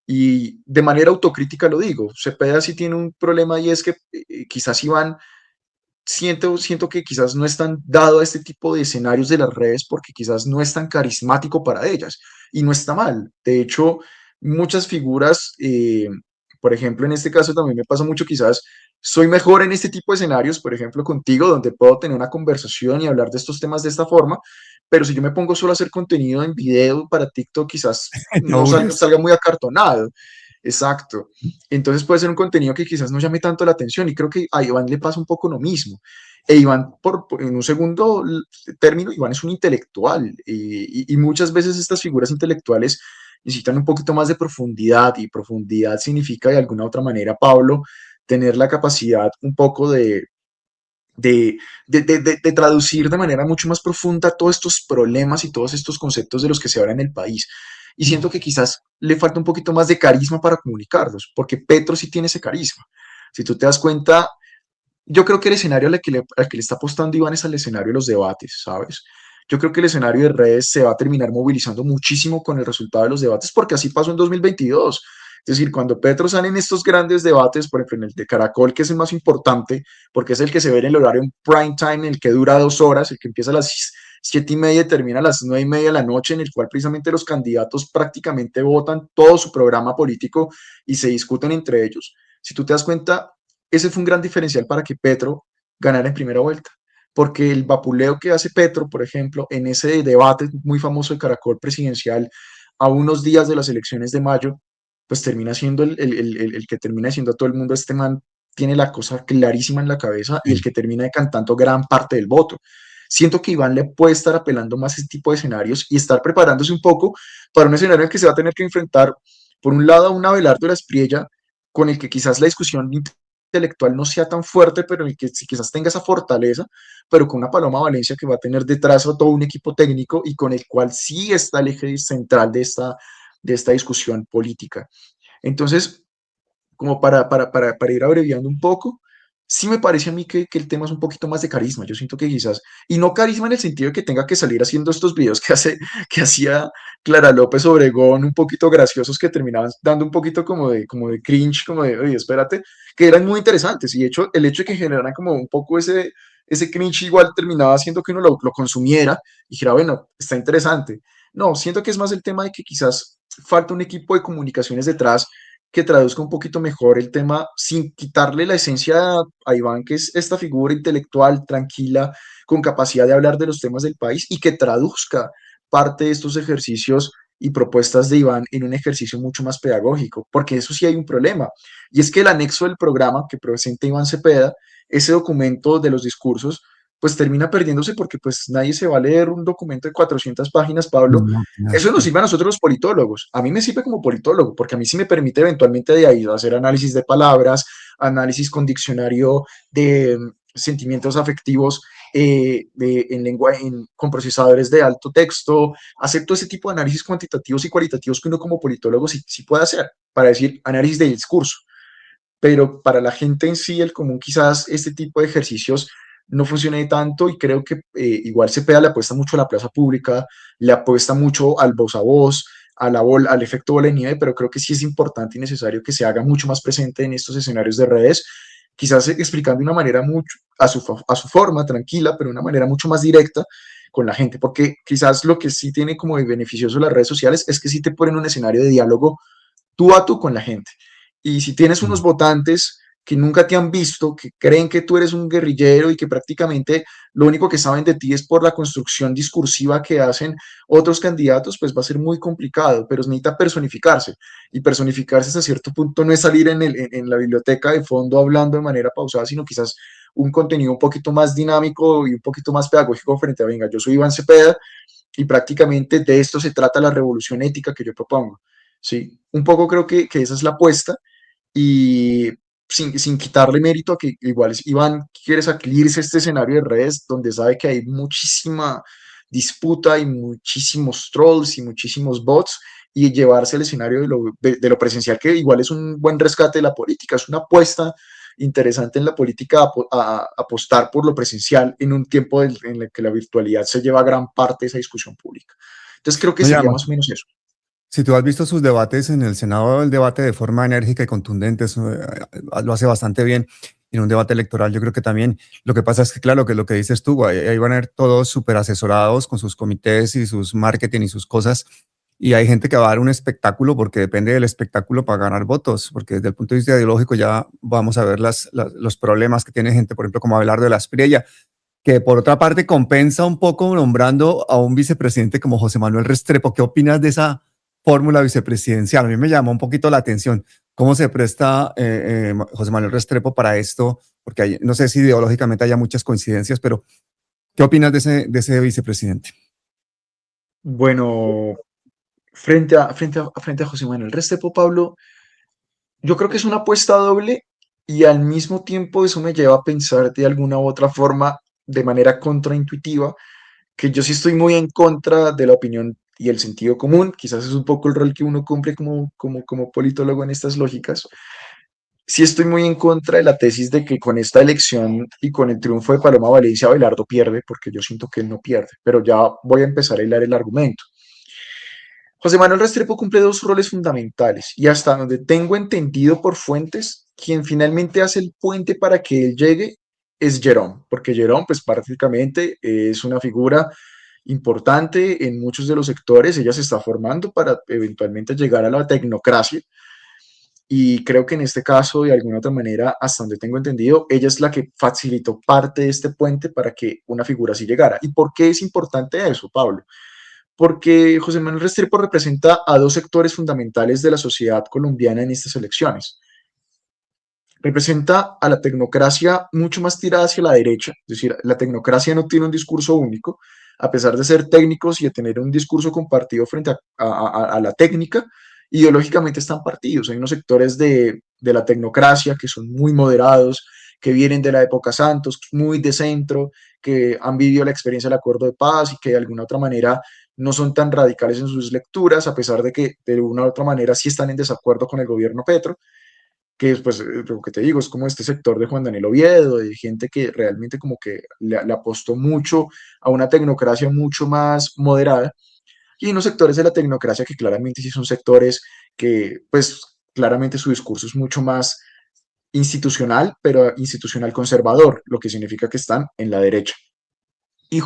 Speaker 8: Y de manera autocrítica lo digo, Cepeda sí tiene un problema y es que quizás Iván, siento que quizás no es tan dado a este tipo de escenarios de las redes porque quizás no es tan carismático para ellas y no está mal. De hecho, muchas figuras, por ejemplo, en este caso también me pasa mucho, quizás soy mejor en este tipo de escenarios, por ejemplo, contigo, donde puedo tener una conversación y hablar de estos temas de esta forma, pero si yo me pongo solo a hacer contenido en video para TikTok, quizás
Speaker 7: No,
Speaker 8: no salga muy acartonado. Exacto. Entonces puede ser un contenido que quizás no llame tanto la atención y creo que a Iván le pasa un poco lo mismo. E Iván, en un segundo término, Iván es un intelectual y muchas veces estas figuras intelectuales necesitan un poquito más de profundidad y profundidad significa de alguna otra manera, Pablo, tener la capacidad un poco de traducir de manera mucho más profunda todos estos problemas y todos estos conceptos de los que se habla en el país. Y siento que quizás le falta un poquito más de carisma para comunicarlos, porque Petro sí tiene ese carisma. Si tú te das cuenta, yo creo que el escenario al que le está apostando Iván es al escenario de los debates, ¿sabes? Yo creo que el escenario de redes se va a terminar movilizando muchísimo con el resultado de los debates, porque así pasó en 2022. Es decir, cuando Petro sale en estos grandes debates, por ejemplo, en el de Caracol, que es el más importante, porque es el que se ve en el horario en prime time, en el que dura 2 horas, el que empieza a las 7:30 y termina a las 9:30 de la noche, en el cual precisamente los candidatos prácticamente votan todo su programa político y se discuten entre ellos. Si tú te das cuenta, ese fue un gran diferencial para que Petro ganara en primera vuelta, porque el vapuleo que hace Petro, por ejemplo, en ese debate muy famoso de Caracol presidencial, a unos días de las elecciones de mayo, pues termina siendo el que termina diciendo a todo el mundo, este man tiene la cosa clarísima en la cabeza y el que termina decantando gran parte del voto. Siento que Iván le puede estar apelando más a este tipo de escenarios y estar preparándose un poco para un escenario en el que se va a tener que enfrentar, por un lado, a un Abelardo de la Espriella, con el que quizás la discusión intelectual no sea tan fuerte, pero en el que quizás tenga esa fortaleza, pero con una Paloma Valencia que va a tener detrás a todo un equipo técnico y con el cual sí está el eje central de esta discusión política. Entonces, como para ir abreviando un poco, sí me parece a mí que el tema es un poquito más de carisma. Yo siento que quizás, y no carisma en el sentido de que tenga que salir haciendo estos videos que hacía Clara López Obregón, un poquito graciosos, que terminaban dando un poquito como de cringe, como de, oye, espérate, que eran muy interesantes. Y de hecho, el hecho de que generaran como un poco ese cringe igual terminaba haciendo que uno lo consumiera y dijera, bueno, está interesante. No, siento que es más el tema de que quizás falta un equipo de comunicaciones detrás que traduzca un poquito mejor el tema sin quitarle la esencia a Iván, que es esta figura intelectual, tranquila, con capacidad de hablar de los temas del país y que traduzca parte de estos ejercicios y propuestas de Iván en un ejercicio mucho más pedagógico, porque eso sí hay un problema, y es que el anexo del programa que presenta Iván Cepeda, ese documento de los discursos, pues termina perdiéndose porque pues nadie se va a leer un documento de 400 páginas, Pablo.
Speaker 7: no,
Speaker 8: Eso nos sirve a nosotros los politólogos. A mí me sirve como politólogo porque a mí sí me permite eventualmente de ahí hacer análisis de palabras, análisis con diccionario de sentimientos afectivos en lengua, con procesadores de alto texto, hacer todo ese tipo de análisis cuantitativos y cualitativos que uno como politólogo sí puede hacer, para decir análisis de discurso. Pero para la gente en sí, el común, quizás este tipo de ejercicios no funcione tanto y creo que igual Cepeda le apuesta mucho a la plaza pública, le apuesta mucho al voz a voz, al efecto bola de nieve, pero creo que sí es importante y necesario que se haga mucho más presente en estos escenarios de redes, quizás explicando de una manera mucho, a su forma, tranquila, pero de una manera mucho más directa con la gente, porque quizás lo que sí tiene como de beneficioso las redes sociales es que sí te ponen un escenario de diálogo tú a tú con la gente. Y si tienes unos votantes que nunca te han visto, que creen que tú eres un guerrillero y que prácticamente lo único que saben de ti es por la construcción discursiva que hacen otros candidatos, pues va a ser muy complicado, pero necesita personificarse. Y personificarse hasta cierto punto no es salir en la biblioteca de fondo hablando de manera pausada, sino quizás un contenido un poquito más dinámico y un poquito más pedagógico frente a, venga, yo soy Iván Cepeda y prácticamente de esto se trata la revolución ética que yo propongo. Sí, un poco creo que esa es la apuesta y sin quitarle mérito a que igual Iván quiere salirse este escenario de redes donde sabe que hay disputa y muchísimos trolls y muchísimos bots y llevarse al escenario de lo presencial, que igual es un buen rescate de la política, es una apuesta interesante en la política apostar por lo presencial en un tiempo en el que la virtualidad se lleva gran parte de esa discusión pública. Entonces creo que
Speaker 7: No,
Speaker 8: sería
Speaker 7: llama.
Speaker 8: más o menos eso.
Speaker 7: Si tú has visto sus debates en el Senado, el debate de forma enérgica y contundente, eso, lo hace bastante bien. En un debate electoral yo creo que también. Lo que pasa es que, claro, que lo que dices tú, ahí van a ir todos súper asesorados con sus comités y sus marketing y sus cosas. Y hay gente que va a dar un espectáculo porque depende del espectáculo para ganar votos, porque desde el punto de vista ideológico ya vamos a ver los problemas que tiene gente, por ejemplo, como Abelardo de la Espriella, que por otra parte compensa un poco nombrando a un vicepresidente como José Manuel Restrepo. ¿Qué opinas de esa fórmula vicepresidencial? A mí me llamó un poquito la atención cómo se presta José Manuel Restrepo para esto, porque no sé si ideológicamente haya muchas coincidencias, pero ¿qué opinas de ese vicepresidente?
Speaker 8: Bueno, frente a José Manuel Restrepo, Pablo, yo creo que es una apuesta doble y al mismo tiempo eso me lleva a pensar de alguna u otra forma, de manera contraintuitiva, que yo sí estoy muy en contra de la opinión y el sentido común. Quizás es un poco el rol que uno cumple como politólogo en estas lógicas. Sí estoy muy en contra de la tesis de que con esta elección y con el triunfo de Paloma Valencia, Abelardo pierde, porque yo siento que él no pierde, pero ya voy a empezar a hilar el argumento. José Manuel Restrepo cumple dos roles fundamentales y hasta donde tengo entendido por fuentes, quien finalmente hace el puente para que él llegue es Jerome, porque Jerome pues prácticamente es una figura importante en muchos de los sectores, ella se está formando para eventualmente llegar a la tecnocracia y creo que en este caso, de alguna otra manera, hasta donde tengo entendido, ella es la que facilitó parte de este puente para que una figura así llegara. ¿Y por qué es importante eso, Pablo? Porque José Manuel Restrepo representa a dos sectores fundamentales de la sociedad colombiana en estas elecciones. Representa a la tecnocracia mucho más tirada hacia la derecha, es decir, la tecnocracia no tiene un discurso único, a pesar de ser técnicos y de tener un discurso compartido frente a la técnica, ideológicamente están partidos. Hay unos sectores de la tecnocracia que son muy moderados, que vienen de la época Santos, muy de centro, que han vivido la experiencia del acuerdo de paz y que de alguna otra manera no son tan radicales en sus lecturas, a pesar de que de una u otra manera sí están en desacuerdo con el gobierno Petro, que pues lo que te digo es como este sector de Juan Daniel Oviedo, de gente que realmente como que le apostó mucho a una tecnocracia mucho más moderada, y unos sectores de la tecnocracia que claramente sí son sectores que pues claramente su discurso es mucho más institucional, pero institucional conservador, lo que significa que están en la derecha. Y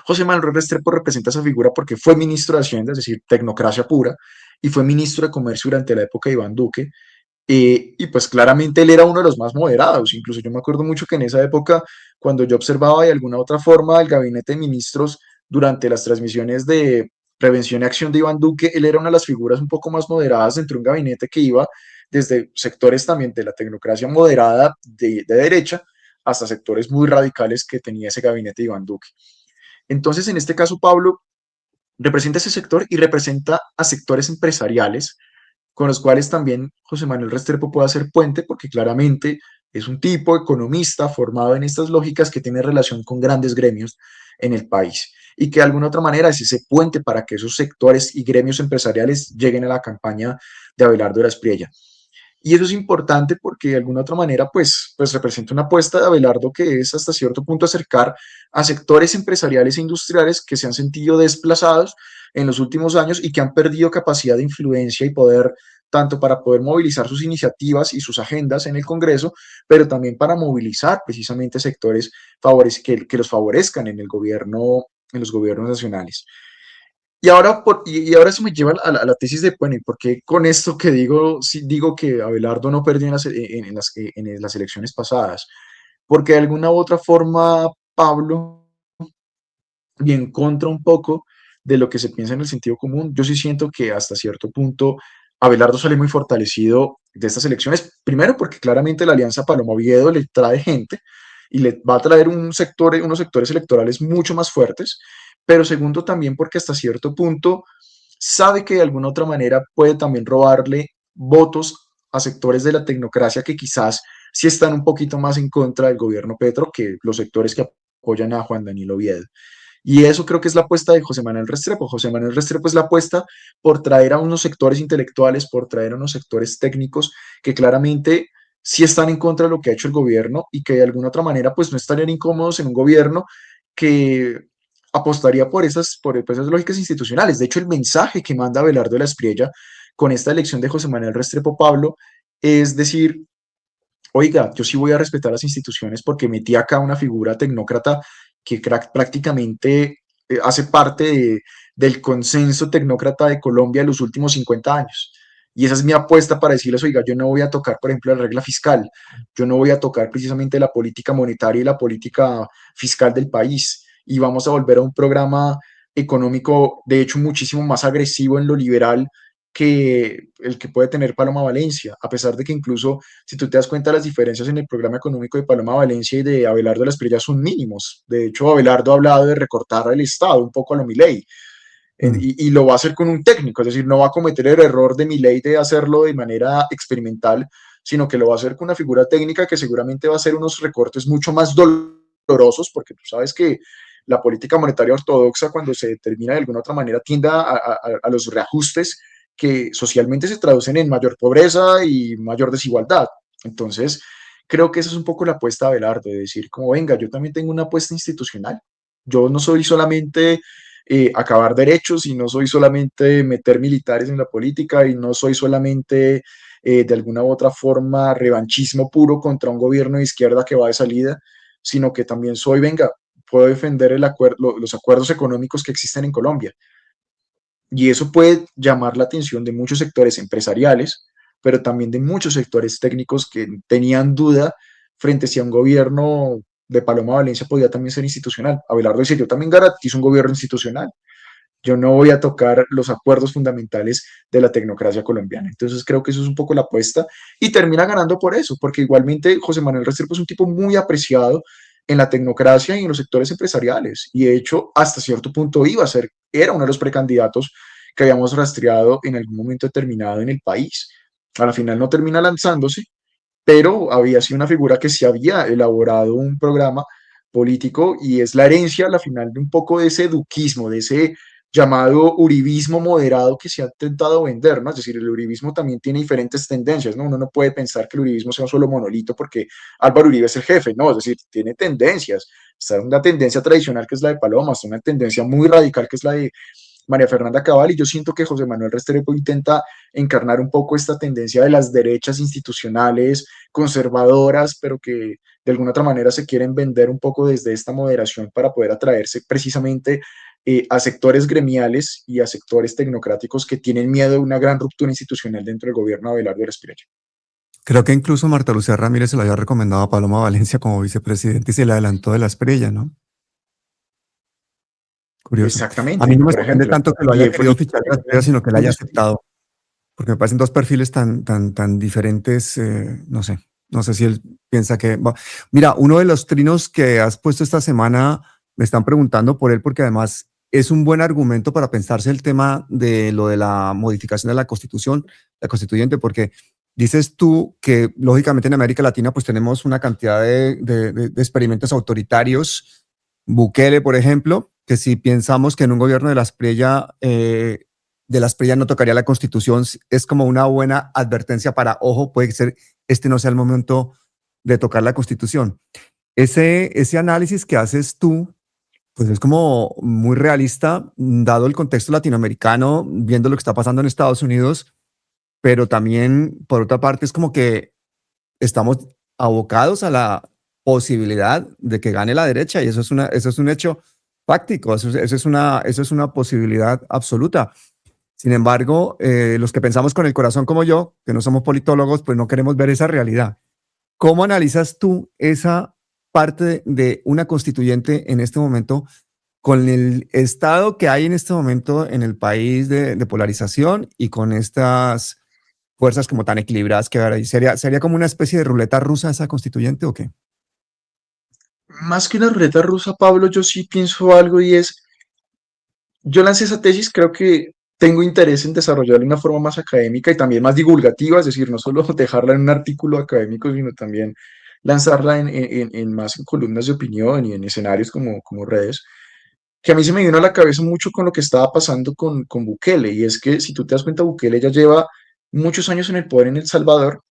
Speaker 8: José Manuel Restrepo representa esa figura porque fue ministro de Hacienda, es decir, tecnocracia pura, y fue ministro de Comercio durante la época de Iván Duque. Y pues claramente él era uno de los más moderados. Incluso yo me acuerdo mucho que en esa época, cuando yo observaba de alguna otra forma el gabinete de ministros durante las transmisiones de Prevención y Acción de Iván Duque, él era una de las figuras un poco más moderadas dentro de un gabinete que iba desde sectores también de la tecnocracia moderada de derecha hasta sectores muy radicales que tenía ese gabinete de Iván Duque. Entonces, en este caso, Pablo representa ese sector y representa a sectores empresariales con los cuales también José Manuel Restrepo puede hacer puente, porque claramente es un tipo economista formado en estas lógicas que tiene relación con grandes gremios en el país y que de alguna otra manera es ese puente para que esos sectores y gremios empresariales lleguen a la campaña de Abelardo de la Espriella. Y eso es importante porque de alguna otra manera pues representa una apuesta de Abelardo que es hasta cierto punto acercar a sectores empresariales e industriales que se han sentido desplazados en los últimos años y que han perdido capacidad de influencia y poder, tanto para poder movilizar sus iniciativas y sus agendas en el Congreso, pero también para movilizar precisamente sectores que los favorezcan en el gobierno, en los gobiernos nacionales. Y ahora eso me lleva a la tesis de, bueno, ¿y por qué con esto que digo, sí digo que Abelardo no perdió en las elecciones pasadas? Porque de alguna u otra forma, Pablo, y en contra un poco de lo que se piensa en el sentido común, yo sí siento que hasta cierto punto Abelardo sale muy fortalecido de estas elecciones, primero porque claramente la alianza Paloma Oviedo le trae gente y le va a traer unos sectores electorales mucho más fuertes, pero segundo también porque hasta cierto punto sabe que de alguna otra manera puede también robarle votos a sectores de la tecnocracia que quizás sí están un poquito más en contra del gobierno Petro que los sectores que apoyan a Juan Daniel Oviedo. Y eso creo que es la apuesta de José Manuel Restrepo. José Manuel Restrepo es la apuesta por traer a unos sectores intelectuales, por traer a unos sectores técnicos que claramente sí están en contra de lo que ha hecho el gobierno y que de alguna otra manera pues no estarían incómodos en un gobierno que apostaría por esas lógicas institucionales. De hecho, el mensaje que manda Abelardo de la Espriella con esta elección de José Manuel Restrepo Pablo es decir, oiga, yo sí voy a respetar las instituciones porque metí acá una figura tecnócrata que prácticamente hace parte del consenso tecnócrata de Colombia en los últimos 50 años. Y esa es mi apuesta para decirles, oiga, yo no voy a tocar, por ejemplo, la regla fiscal, yo no voy a tocar precisamente la política monetaria y la política fiscal del país, y vamos a volver a un programa económico, de hecho, muchísimo más agresivo en lo liberal que el que puede tener Paloma Valencia, a pesar de que incluso, si tú te das cuenta, las diferencias en el programa económico de Paloma Valencia y de Abelardo de la Espriella son mínimos. De hecho, Abelardo ha hablado de recortar el Estado un poco a lo Milei, y lo va a hacer con un técnico, es decir, no va a cometer el error de Milei de hacerlo de manera experimental, sino que lo va a hacer con una figura técnica que seguramente va a hacer unos recortes mucho más dolorosos, porque tú sabes que la política monetaria ortodoxa, cuando se determina de alguna otra manera, tiende a los reajustes que socialmente se traducen en mayor pobreza y mayor desigualdad. Entonces, creo que esa es un poco la apuesta de Abelardo, de decir, como venga, yo también tengo una apuesta institucional. Yo no soy solamente acabar derechos y no soy solamente meter militares en la política y no soy solamente de alguna u otra forma revanchismo puro contra un gobierno de izquierda que va de salida, sino que también soy, venga, puedo defender los acuerdos económicos que existen en Colombia. Y eso puede llamar la atención de muchos sectores empresariales, pero también de muchos sectores técnicos que tenían duda frente a si un gobierno de Paloma Valencia podía también ser institucional. Abelardo dice, yo también garantizo un gobierno institucional. Yo no voy a tocar los acuerdos fundamentales de la tecnocracia colombiana. Entonces creo que eso es un poco la apuesta y termina ganando por eso, porque igualmente José Manuel Restrepo es un tipo muy apreciado en la tecnocracia y en los sectores empresariales. Y de hecho, hasta cierto punto era uno de los precandidatos que habíamos rastreado en algún momento determinado en el país. A la final no termina lanzándose, pero había sido una figura que sí había elaborado un programa político y es la herencia a la final de un poco de ese duquismo, de ese llamado uribismo moderado que se ha intentado vender, ¿no? Es decir, el uribismo también tiene diferentes tendencias, ¿no? Uno no puede pensar que el uribismo sea un solo monolito porque Álvaro Uribe es el jefe, ¿no? Es decir, tiene tendencias. Está una tendencia tradicional que es la de Paloma, está una tendencia muy radical que es la de María Fernanda Cabal, y yo siento que José Manuel Restrepo intenta encarnar un poco esta tendencia de las derechas institucionales, conservadoras, pero que de alguna otra manera se quieren vender un poco desde esta moderación para poder atraerse precisamente a sectores gremiales y a sectores tecnocráticos que tienen miedo de una gran ruptura institucional dentro del gobierno de Abelardo de la Espriella.
Speaker 7: Creo que incluso Marta Lucía Ramírez se lo había recomendado a Paloma Valencia como vicepresidente y se le adelantó de la Espriella, ¿no? Curioso.
Speaker 8: Exactamente.
Speaker 7: A mí no me sorprende tanto que lo haya querido fichar de la Espriella, sino que lo haya aceptado. Porque me parecen dos perfiles tan diferentes, no sé si él piensa que... Bueno, mira, uno de los trinos que has puesto esta semana, me están preguntando por él porque además es un buen argumento para pensarse el tema de lo de la modificación de la Constitución, la constituyente, porque dices tú que lógicamente en América Latina pues tenemos una cantidad de experimentos autoritarios, Bukele, por ejemplo, que si pensamos que en un gobierno de la Espriella no tocaría la Constitución, es como una buena advertencia para, ojo, puede ser este no sea el momento de tocar la Constitución. Ese análisis que haces tú, pues es como muy realista, dado el contexto latinoamericano, viendo lo que está pasando en Estados Unidos, pero también, por otra parte, es como que estamos abocados a la posibilidad de que gane la derecha, y eso es un hecho fáctico, eso es una posibilidad absoluta. Sin embargo, los que pensamos con el corazón como yo, que no somos politólogos, pues no queremos ver esa realidad. ¿Cómo analizas tú esa parte de una constituyente en este momento con el estado que hay en este momento en el país de polarización y con estas fuerzas como tan equilibradas que ahora hay? ¿Sería como una especie de ruleta rusa esa constituyente o qué?
Speaker 8: Más que una ruleta rusa, Pablo, yo sí pienso algo y es, yo lancé esa tesis, creo que tengo interés en desarrollarla de una forma más académica y también más divulgativa, es decir, no solo dejarla en un artículo académico, sino también lanzarla más en columnas de opinión y en escenarios como redes. que a mí se me vino a la cabeza mucho con lo que estaba pasando con Bukele, y es que si tú te das cuenta, Bukele ya lleva muchos años en el poder en El Salvador,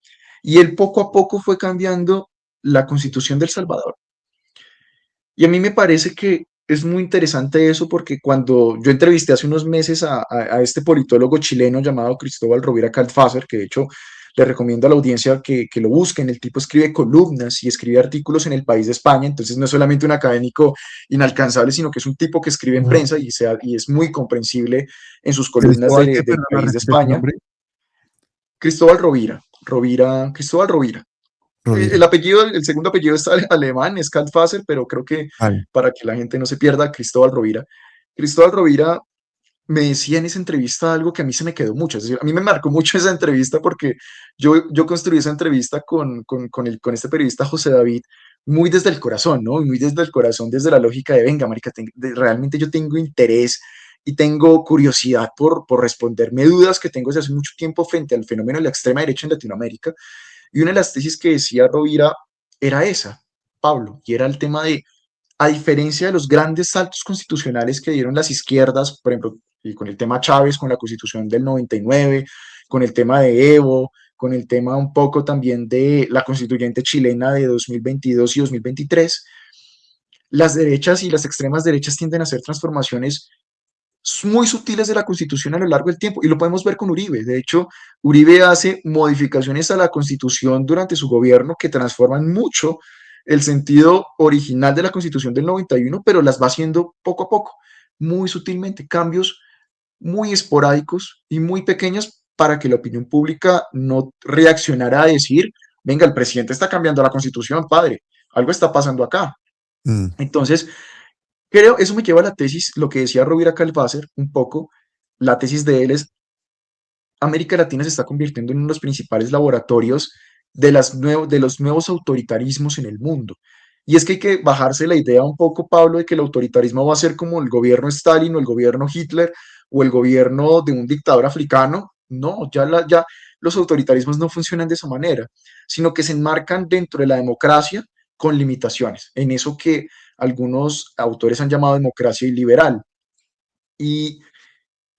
Speaker 8: y él poco a poco fue cambiando la constitución del Salvador. Y a mí me parece que es muy interesante eso porque cuando yo entrevisté hace unos meses a este politólogo chileno llamado Cristóbal Rovira Calfácer, que de hecho le recomiendo a la audiencia que lo busquen, el tipo escribe columnas y escribe artículos en El País de España, entonces no es solamente un académico inalcanzable, sino que es un tipo que escribe en prensa y es muy comprensible en sus columnas
Speaker 7: Cristóbal, ¿qué?
Speaker 8: del
Speaker 7: Perdón,
Speaker 8: País de
Speaker 7: repite su
Speaker 8: España.
Speaker 7: nombre.
Speaker 8: Cristóbal Rovira, Cristóbal Rovira.
Speaker 7: Rovira.
Speaker 8: El apellido, el segundo apellido es alemán, es Kaltfaser, pero creo que
Speaker 7: Vale.
Speaker 8: para que la gente no se pierda, Cristóbal Rovira. Cristóbal Rovira me decía en esa entrevista algo que a mí se me quedó mucho, es decir, a mí me marcó mucho esa entrevista porque yo construí esa entrevista con este periodista José David muy desde el corazón, ¿no? Muy desde el corazón, desde la lógica de, venga, marica, realmente yo tengo interés y tengo curiosidad por responderme dudas que tengo desde hace mucho tiempo frente al fenómeno de la extrema derecha en Latinoamérica. Y una de las tesis que decía Rovira era esa, Pablo, y era el tema de, a diferencia de los grandes saltos constitucionales que dieron las izquierdas, por ejemplo, y con el tema Chávez, con la Constitución del 99, con el tema de Evo, con el tema un poco también de la constituyente chilena de 2022 y 2023, las derechas y las extremas derechas tienden a hacer transformaciones muy sutiles de la Constitución a lo largo del tiempo, y lo podemos ver con Uribe. De hecho, Uribe hace modificaciones a la Constitución durante su gobierno que transforman mucho el sentido original de la Constitución del 91, pero las va haciendo poco a poco, muy sutilmente, cambios muy esporádicos y muy pequeños para que la opinión pública no reaccionara a decir, venga, el presidente está cambiando la Constitución, padre, algo está pasando acá. Entonces, creo, eso me lleva a la tesis, lo que decía Rovira Calvácer, un poco, la tesis de él es, América Latina se está convirtiendo en uno de los principales laboratorios de los nuevos autoritarismos en el mundo. Y es que hay que bajarse la idea un poco, Pablo, de que el autoritarismo va a ser como el gobierno Stalin o el gobierno Hitler o el gobierno de un dictador africano. No, ya los autoritarismos no funcionan de esa manera, sino que se enmarcan dentro de la democracia con limitaciones, en eso que algunos autores han llamado democracia iliberal. Y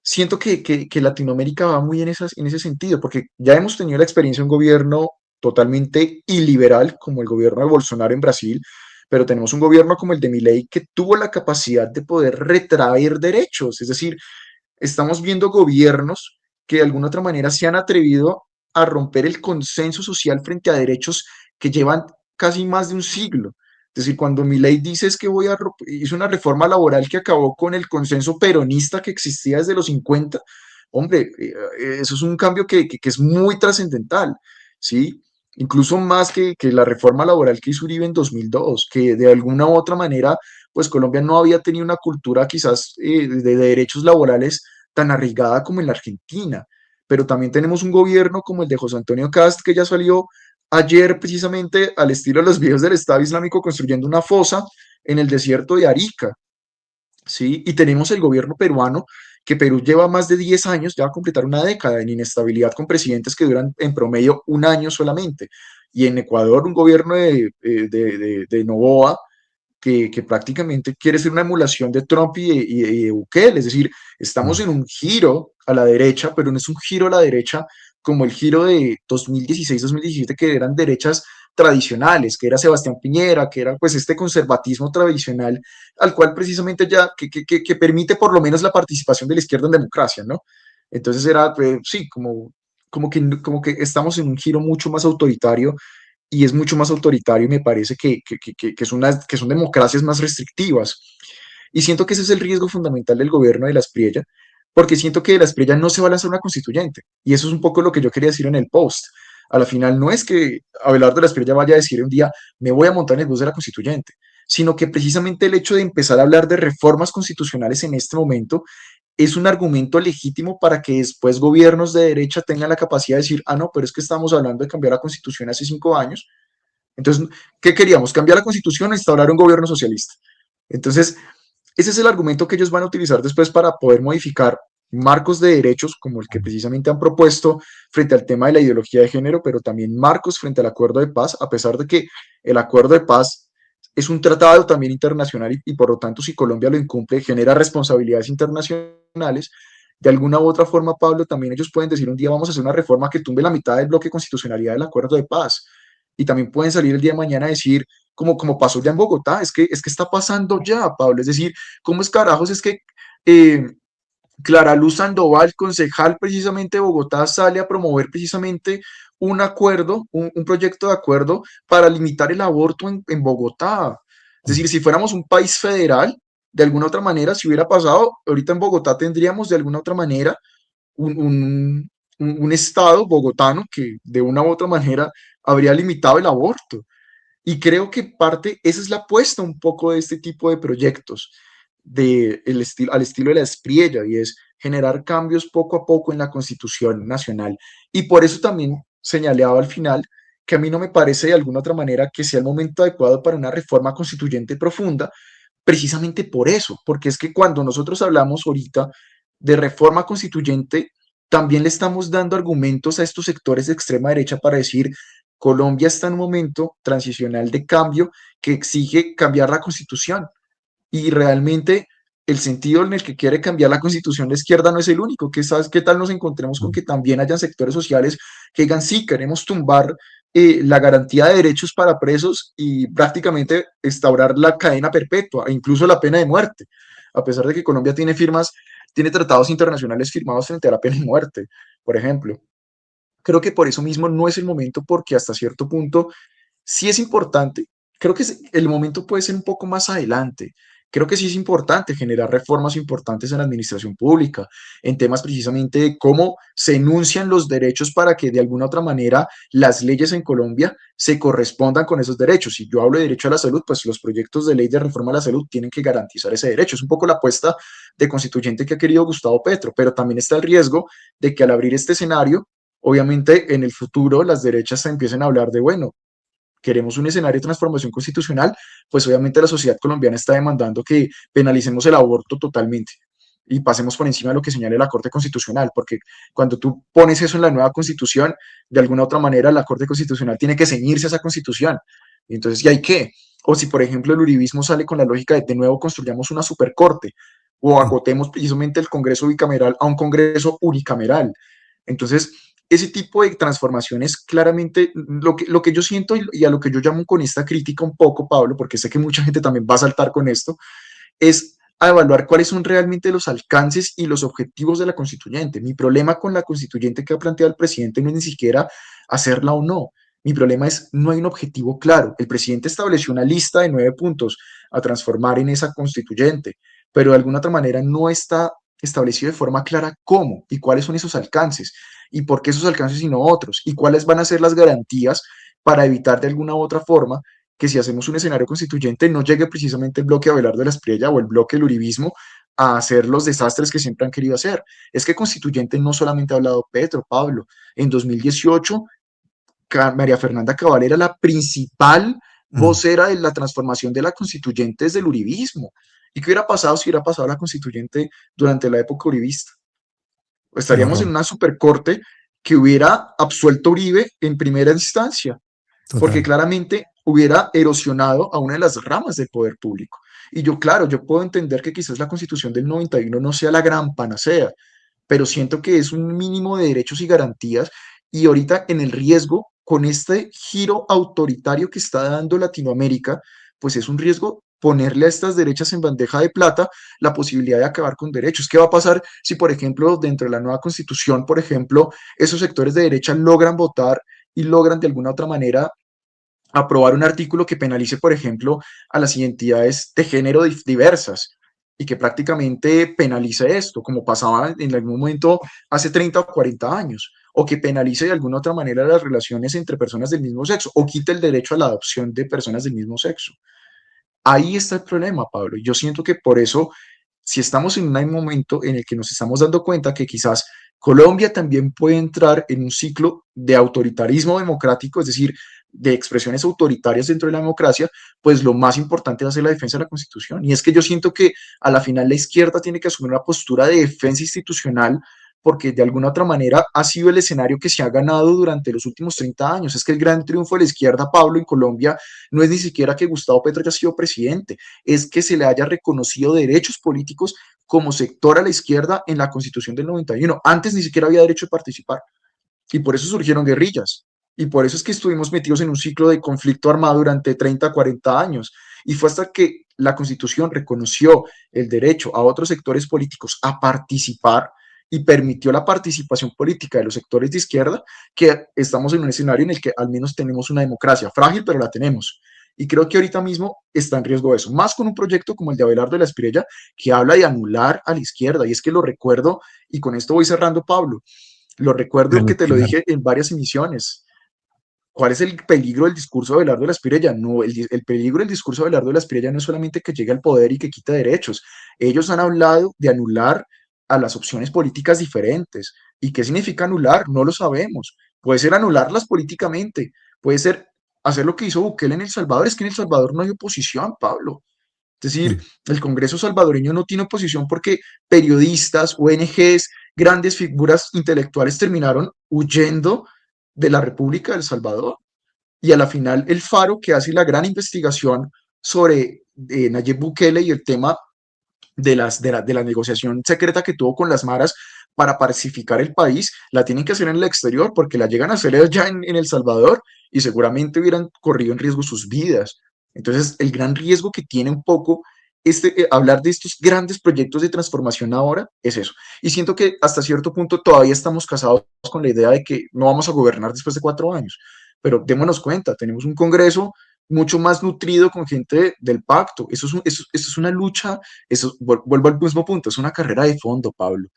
Speaker 8: siento que Latinoamérica va muy en ese sentido, porque ya hemos tenido la experiencia de un gobierno totalmente iliberal, como el gobierno de Bolsonaro en Brasil, pero tenemos un gobierno como el de Milei que tuvo la capacidad de poder retraer derechos, es decir, estamos viendo gobiernos que de alguna otra manera se han atrevido a romper el consenso social frente a derechos que llevan casi más de un siglo. Es decir, cuando Milei dice es que hizo una reforma laboral que acabó con el consenso peronista que existía desde los 50, hombre, eso es un cambio que es muy trascendental, ¿sí? Incluso más que la reforma laboral que hizo Uribe en 2002, que de alguna u otra manera, pues Colombia no había tenido una cultura quizás de derechos laborales tan arraigada como en la Argentina, pero también tenemos un gobierno como el de José Antonio Cast, que ya salió ayer precisamente al estilo de los videos del Estado Islámico construyendo una fosa en el desierto de Arica, ¿sí? Y tenemos el gobierno peruano, que Perú lleva más de 10 años, ya va a completar una década en inestabilidad con presidentes que duran en promedio un año solamente. Y en Ecuador un gobierno de Noboa que prácticamente quiere ser una emulación de Trump y de Bukele, es decir, estamos en un giro a la derecha, pero no es un giro a la derecha como el giro de 2016-2017, que eran derechas tradicionales, que era Sebastián Piñera, que era pues este conservatismo tradicional, al cual precisamente ya, que permite por lo menos la participación de la izquierda en democracia, ¿no? Entonces era, pues, sí, como que estamos en un giro mucho más autoritario, y es mucho más autoritario, y me parece que son democracias más restrictivas. Y siento que ese es el riesgo fundamental del gobierno de la Espriella, porque siento que de la Espriella no se va a lanzar una constituyente. Y eso es un poco lo que yo quería decir en el post. A la final no es que Abelardo de la Espriella vaya a decir un día, me voy a montar en el bus de la constituyente, sino que precisamente el hecho de empezar a hablar de reformas constitucionales en este momento es un argumento legítimo para que después gobiernos de derecha tengan la capacidad de decir, ah, no, pero es que estamos hablando de cambiar la constitución hace 5 años. Entonces, ¿qué queríamos? ¿Cambiar la constitución o instaurar un gobierno socialista? Entonces, ese es el argumento que ellos van a utilizar después para poder modificar marcos de derechos como el que precisamente han propuesto frente al tema de la ideología de género, pero también marcos frente al acuerdo de paz, a pesar de que el acuerdo de paz es un tratado también internacional y por lo tanto si Colombia lo incumple genera responsabilidades internacionales. De alguna u otra forma, Pablo, también ellos pueden decir un día vamos a hacer una reforma que tumbe la mitad del bloque de constitucionalidad del acuerdo de paz. Y también pueden salir el día de mañana a decir, como pasó ya en Bogotá, es que está pasando ya, Pablo. Es decir, ¿cómo es carajos? Es que eh, Clara Luz Sandoval, concejal precisamente de Bogotá, sale a promover precisamente un acuerdo, un proyecto de acuerdo para limitar el aborto en Bogotá. Es decir, si fuéramos un país federal, de alguna otra manera, si hubiera pasado, ahorita en Bogotá tendríamos de alguna otra manera un, un, un estado bogotano que de una u otra manera habría limitado el aborto. Y creo que parte, esa es la apuesta un poco de este tipo de proyectos, al estilo de la Espriella, y es generar cambios poco a poco en la Constitución Nacional. Y por eso también señalaba al final que a mí no me parece de alguna otra manera que sea el momento adecuado para una reforma constituyente profunda, precisamente por eso, porque es que cuando nosotros hablamos ahorita de reforma constituyente, también le estamos dando argumentos a estos sectores de extrema derecha para decir, Colombia está en un momento transicional de cambio que exige cambiar la constitución. Y realmente el sentido en el que quiere cambiar la constitución la izquierda no es el único. ¿Qué tal nos encontremos con que también hayan sectores sociales que digan, sí, queremos tumbar la garantía de derechos para presos y prácticamente instaurar la cadena perpetua e incluso la pena de muerte? A pesar de que Colombia tiene tratados internacionales firmados frente a la pena de muerte, por ejemplo. Creo que por eso mismo no es el momento, porque hasta cierto punto sí es importante. Creo que el momento puede ser un poco más adelante. Creo que sí es importante generar reformas importantes en la administración pública, en temas precisamente de cómo se enuncian los derechos para que de alguna otra manera las leyes en Colombia se correspondan con esos derechos. Si yo hablo de derecho a la salud, pues los proyectos de ley de reforma a la salud tienen que garantizar ese derecho. Es un poco la apuesta de constituyente que ha querido Gustavo Petro, pero también está el riesgo de que al abrir este escenario, obviamente en el futuro las derechas se empiecen a hablar de, bueno, queremos un escenario de transformación constitucional, pues obviamente la sociedad colombiana está demandando que penalicemos el aborto totalmente y pasemos por encima de lo que señale la Corte Constitucional, porque cuando tú pones eso en la nueva Constitución, de alguna otra manera la Corte Constitucional tiene que ceñirse a esa Constitución. Y entonces, ¿y hay qué? O si, por ejemplo, el uribismo sale con la lógica de nuevo construyamos una supercorte o acotemos precisamente el Congreso bicameral a un Congreso unicameral. Entonces, ese tipo de transformaciones, claramente, lo que yo siento y a lo que yo llamo con esta crítica un poco, Pablo, porque sé que mucha gente también va a saltar con esto, es a evaluar cuáles son realmente los alcances y los objetivos de la constituyente. Mi problema con la constituyente que ha planteado el presidente no es ni siquiera hacerla o no. Mi problema es no hay un objetivo claro. El presidente estableció una lista de 9 puntos a transformar en esa constituyente, pero de alguna otra manera no está establecido de forma clara cómo y cuáles son esos alcances y por qué esos alcances y no otros y cuáles van a ser las garantías para evitar de alguna u otra forma que si hacemos un escenario constituyente no llegue precisamente el bloque Abelardo de la Espriella o el bloque del uribismo a hacer los desastres que siempre han querido hacer. Es que constituyente no solamente ha hablado Petro, Pablo. En 2018, María Fernanda Cabal era la principal vocera de la transformación de la constituyente desde el uribismo. ¿Y qué hubiera pasado si hubiera pasado la constituyente durante la época uribista? Estaríamos en una supercorte que hubiera absuelto a Uribe en primera instancia, porque claramente hubiera erosionado a una de las ramas del poder público. Y yo, claro, yo puedo entender que quizás la Constitución del 91 no sea la gran panacea, pero siento que es un mínimo de derechos y garantías, y ahorita en el riesgo, con este giro autoritario que está dando Latinoamérica, pues es un riesgo ponerle a estas derechas en bandeja de plata la posibilidad de acabar con derechos. ¿Qué va a pasar si, por ejemplo, dentro de la nueva constitución, por ejemplo, esos sectores de derecha logran votar y logran de alguna otra manera aprobar un artículo que penalice, por ejemplo, a las identidades de género diversas y que prácticamente penalice esto, como pasaba en algún momento hace 30 o 40 años, o que penalice de alguna otra manera las relaciones entre personas del mismo sexo, o quite el derecho a la adopción de personas del mismo sexo? Ahí está el problema, Pablo. Yo siento que por eso, si estamos en un momento en el que nos estamos dando cuenta que quizás Colombia también puede entrar en un ciclo de autoritarismo democrático, es decir, de expresiones autoritarias dentro de la democracia, pues lo más importante es hacer la defensa de la Constitución. Y es que yo siento que a la final la izquierda tiene que asumir una postura de defensa institucional porque de alguna otra manera ha sido el escenario que se ha ganado durante los últimos 30 años. Es que el gran triunfo de la izquierda, Pablo, en Colombia no es ni siquiera que Gustavo Petro haya sido presidente, es que se le haya reconocido derechos políticos como sector a la izquierda en la Constitución del 91. Antes ni siquiera había derecho de participar y por eso surgieron guerrillas. Y por eso es que estuvimos metidos en un ciclo de conflicto armado durante 30, 40 años. Y fue hasta que la Constitución reconoció el derecho a otros sectores políticos a participar y permitió la participación política de los sectores de izquierda, que estamos en un escenario en el que al menos tenemos una democracia frágil, pero la tenemos. Y creo que ahorita mismo está en riesgo eso, más con un proyecto como el de Abelardo de la Espriella, que habla de anular a la izquierda. Y es que lo recuerdo, y con esto voy cerrando, Pablo, lo recuerdo que te lo dije en varias emisiones. ¿Cuál es el peligro del discurso de Abelardo de la Espriella? No, el peligro del discurso de Abelardo de la Espriella no es solamente que llegue al poder y que quite derechos. Ellos han hablado de anular a las opciones políticas diferentes. ¿Y qué significa anular? No lo sabemos. Puede ser anularlas políticamente, puede ser hacer lo que hizo Bukele en El Salvador. Es que en El Salvador no hay oposición, Pablo. Es decir, el Congreso salvadoreño no tiene oposición porque periodistas, ONGs, grandes figuras intelectuales terminaron huyendo de la República de El Salvador. Y a la final el Faro, que hace la gran investigación sobre Nayib Bukele y el tema de la negociación secreta que tuvo con las maras para pacificar el país, la tienen que hacer en el exterior porque la llegan a hacer allá en El Salvador y seguramente hubieran corrido en riesgo sus vidas. Entonces, el gran riesgo que tiene un poco hablar de estos grandes proyectos de transformación ahora es eso. Y siento que hasta cierto punto todavía estamos casados con la idea de que no vamos a gobernar después de 4 años. Pero démonos cuenta, tenemos un Congreso mucho más nutrido con gente del pacto. Eso es una lucha, vuelvo al mismo punto, es una carrera de fondo, Pablo.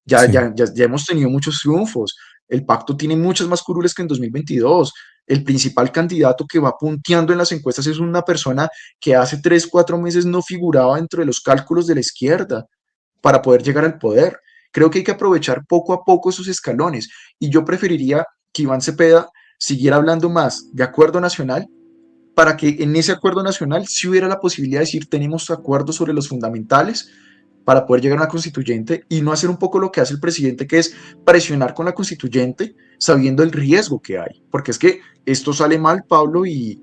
Speaker 8: Ya hemos tenido muchos triunfos. El pacto tiene muchas más curules que en 2022. El principal candidato que va punteando en las encuestas es una persona que hace 3, 4 meses no figuraba dentro de los cálculos de la izquierda para poder llegar al poder. Creo que hay que aprovechar poco a poco esos escalones y yo preferiría que Iván Cepeda siguiera hablando más de acuerdo nacional para que en ese acuerdo nacional sí hubiera la posibilidad de decir tenemos acuerdos sobre los fundamentales para poder llegar a una constituyente y no hacer un poco lo que hace el presidente, que es presionar con la constituyente sabiendo el riesgo que hay. Porque es que esto sale mal, Pablo, y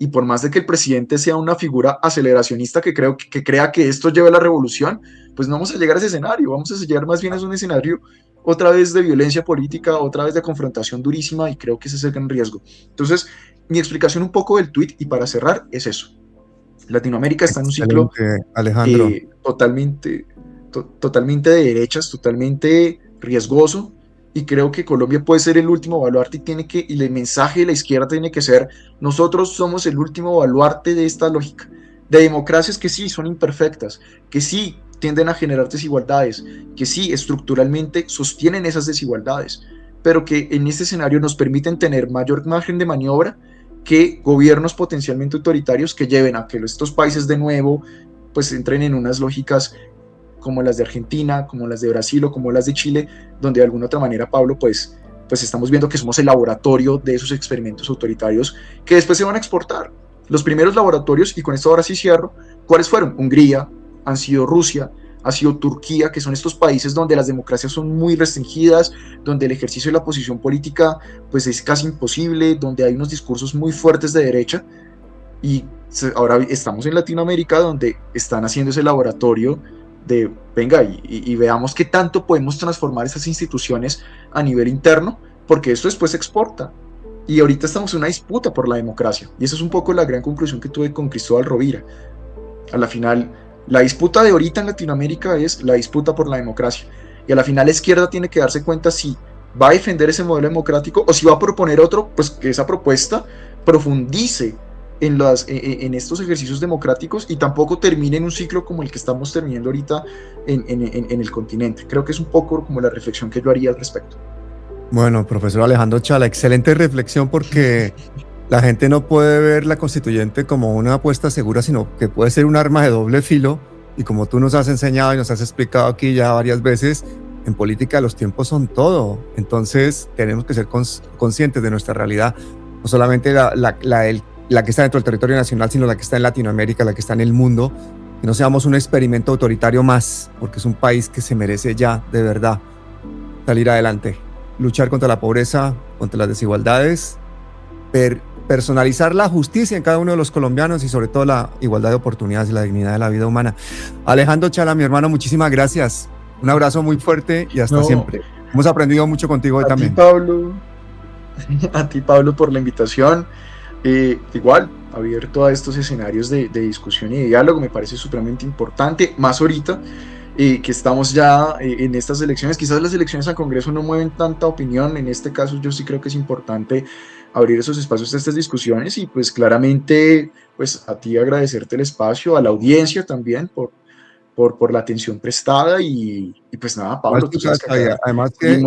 Speaker 8: por más de que el presidente sea una figura aceleracionista que crea que esto lleve a la revolución, pues no vamos a llegar a ese escenario, vamos a llegar más bien a un escenario otra vez de violencia política, otra vez de confrontación durísima, y creo que ese es el gran riesgo. Entonces, mi explicación un poco del tuit, y para cerrar, es eso. Latinoamérica está en un ciclo
Speaker 7: Alejandro.
Speaker 8: Totalmente de derechas, totalmente riesgoso, y creo que Colombia puede ser el último baluarte y el mensaje de la izquierda tiene que ser: nosotros somos el último baluarte de esta lógica de democracias que sí son imperfectas, que sí tienden a generar desigualdades, que sí estructuralmente sostienen esas desigualdades, pero que en este escenario nos permiten tener mayor margen de maniobra que gobiernos potencialmente autoritarios que lleven a que estos países de nuevo pues entren en unas lógicas como las de Argentina, como las de Brasil o como las de Chile, donde de alguna otra manera, Pablo, pues estamos viendo que somos el laboratorio de esos experimentos autoritarios que después se van a exportar. Los primeros laboratorios, y con esto ahora sí cierro, ¿cuáles fueron? Hungría, han sido Rusia, ha sido Turquía, que son estos países donde las democracias son muy restringidas, donde el ejercicio de la posición política pues es casi imposible, donde hay unos discursos muy fuertes de derecha, y ahora estamos en Latinoamérica donde están haciendo ese laboratorio de venga y veamos qué tanto podemos transformar esas instituciones a nivel interno, porque esto después se exporta. Y ahorita estamos en una disputa por la democracia, y esa es un poco la gran conclusión que tuve con Cristóbal Rovira. A la final, la disputa de ahorita en Latinoamérica es la disputa por la democracia, y a la final la izquierda tiene que darse cuenta si va a defender ese modelo democrático o si va a proponer otro, pues que esa propuesta profundice en estos ejercicios democráticos y tampoco termine en un ciclo como el que estamos terminando ahorita en el continente. Creo que es un poco como la reflexión que yo haría al respecto.
Speaker 7: Bueno, profesor Alejandro Chala, excelente reflexión, porque la gente no puede ver la constituyente como una apuesta segura, sino que puede ser un arma de doble filo, y como tú nos has enseñado y nos has explicado aquí ya varias veces, en política los tiempos son todo. Entonces tenemos que ser conscientes de nuestra realidad, no solamente la que está dentro del territorio nacional, sino la que está en Latinoamérica, la que está en el mundo, que no seamos un experimento autoritario más, porque es un país que se merece ya, de verdad, salir adelante, luchar contra la pobreza, contra las desigualdades, personalizar la justicia en cada uno de los colombianos y sobre todo la igualdad de oportunidades y la dignidad de la vida humana. Alejandro Chala, mi hermano, muchísimas gracias. Un abrazo muy fuerte y hasta siempre. Hemos aprendido mucho contigo hoy también.
Speaker 8: A ti, Pablo, por la invitación. Igual, abierto a estos escenarios de discusión y de diálogo, me parece supremamente importante, más ahorita que estamos ya en estas elecciones. Quizás las elecciones al Congreso no mueven tanta opinión, en este caso yo sí creo que es importante abrir esos espacios a estas discusiones y pues claramente pues a ti agradecerte el espacio, a la audiencia también por la atención prestada y pues nada, Pablo.
Speaker 7: Además que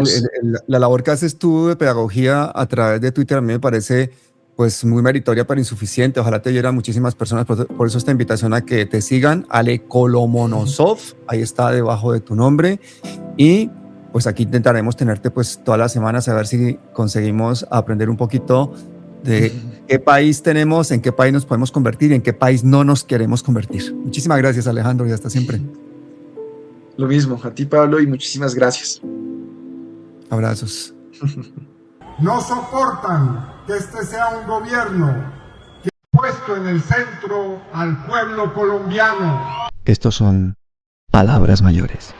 Speaker 7: la labor que haces tú de pedagogía a través de Twitter a mí me parece pues muy meritoria pero insuficiente. Ojalá te oyeran muchísimas personas, por eso esta invitación a que te sigan, Ale Kolomonosov, ahí está debajo de tu nombre, y pues aquí intentaremos tenerte pues todas las semanas a ver si conseguimos aprender un poquito de qué país tenemos, en qué país nos podemos convertir y en qué país no nos queremos convertir. Muchísimas gracias, Alejandro, y hasta siempre.
Speaker 8: Lo mismo, a ti, Pablo, y muchísimas gracias.
Speaker 7: Abrazos.
Speaker 6: No soportan que este sea un gobierno que ha puesto en el centro al pueblo colombiano.
Speaker 9: Estos son palabras mayores.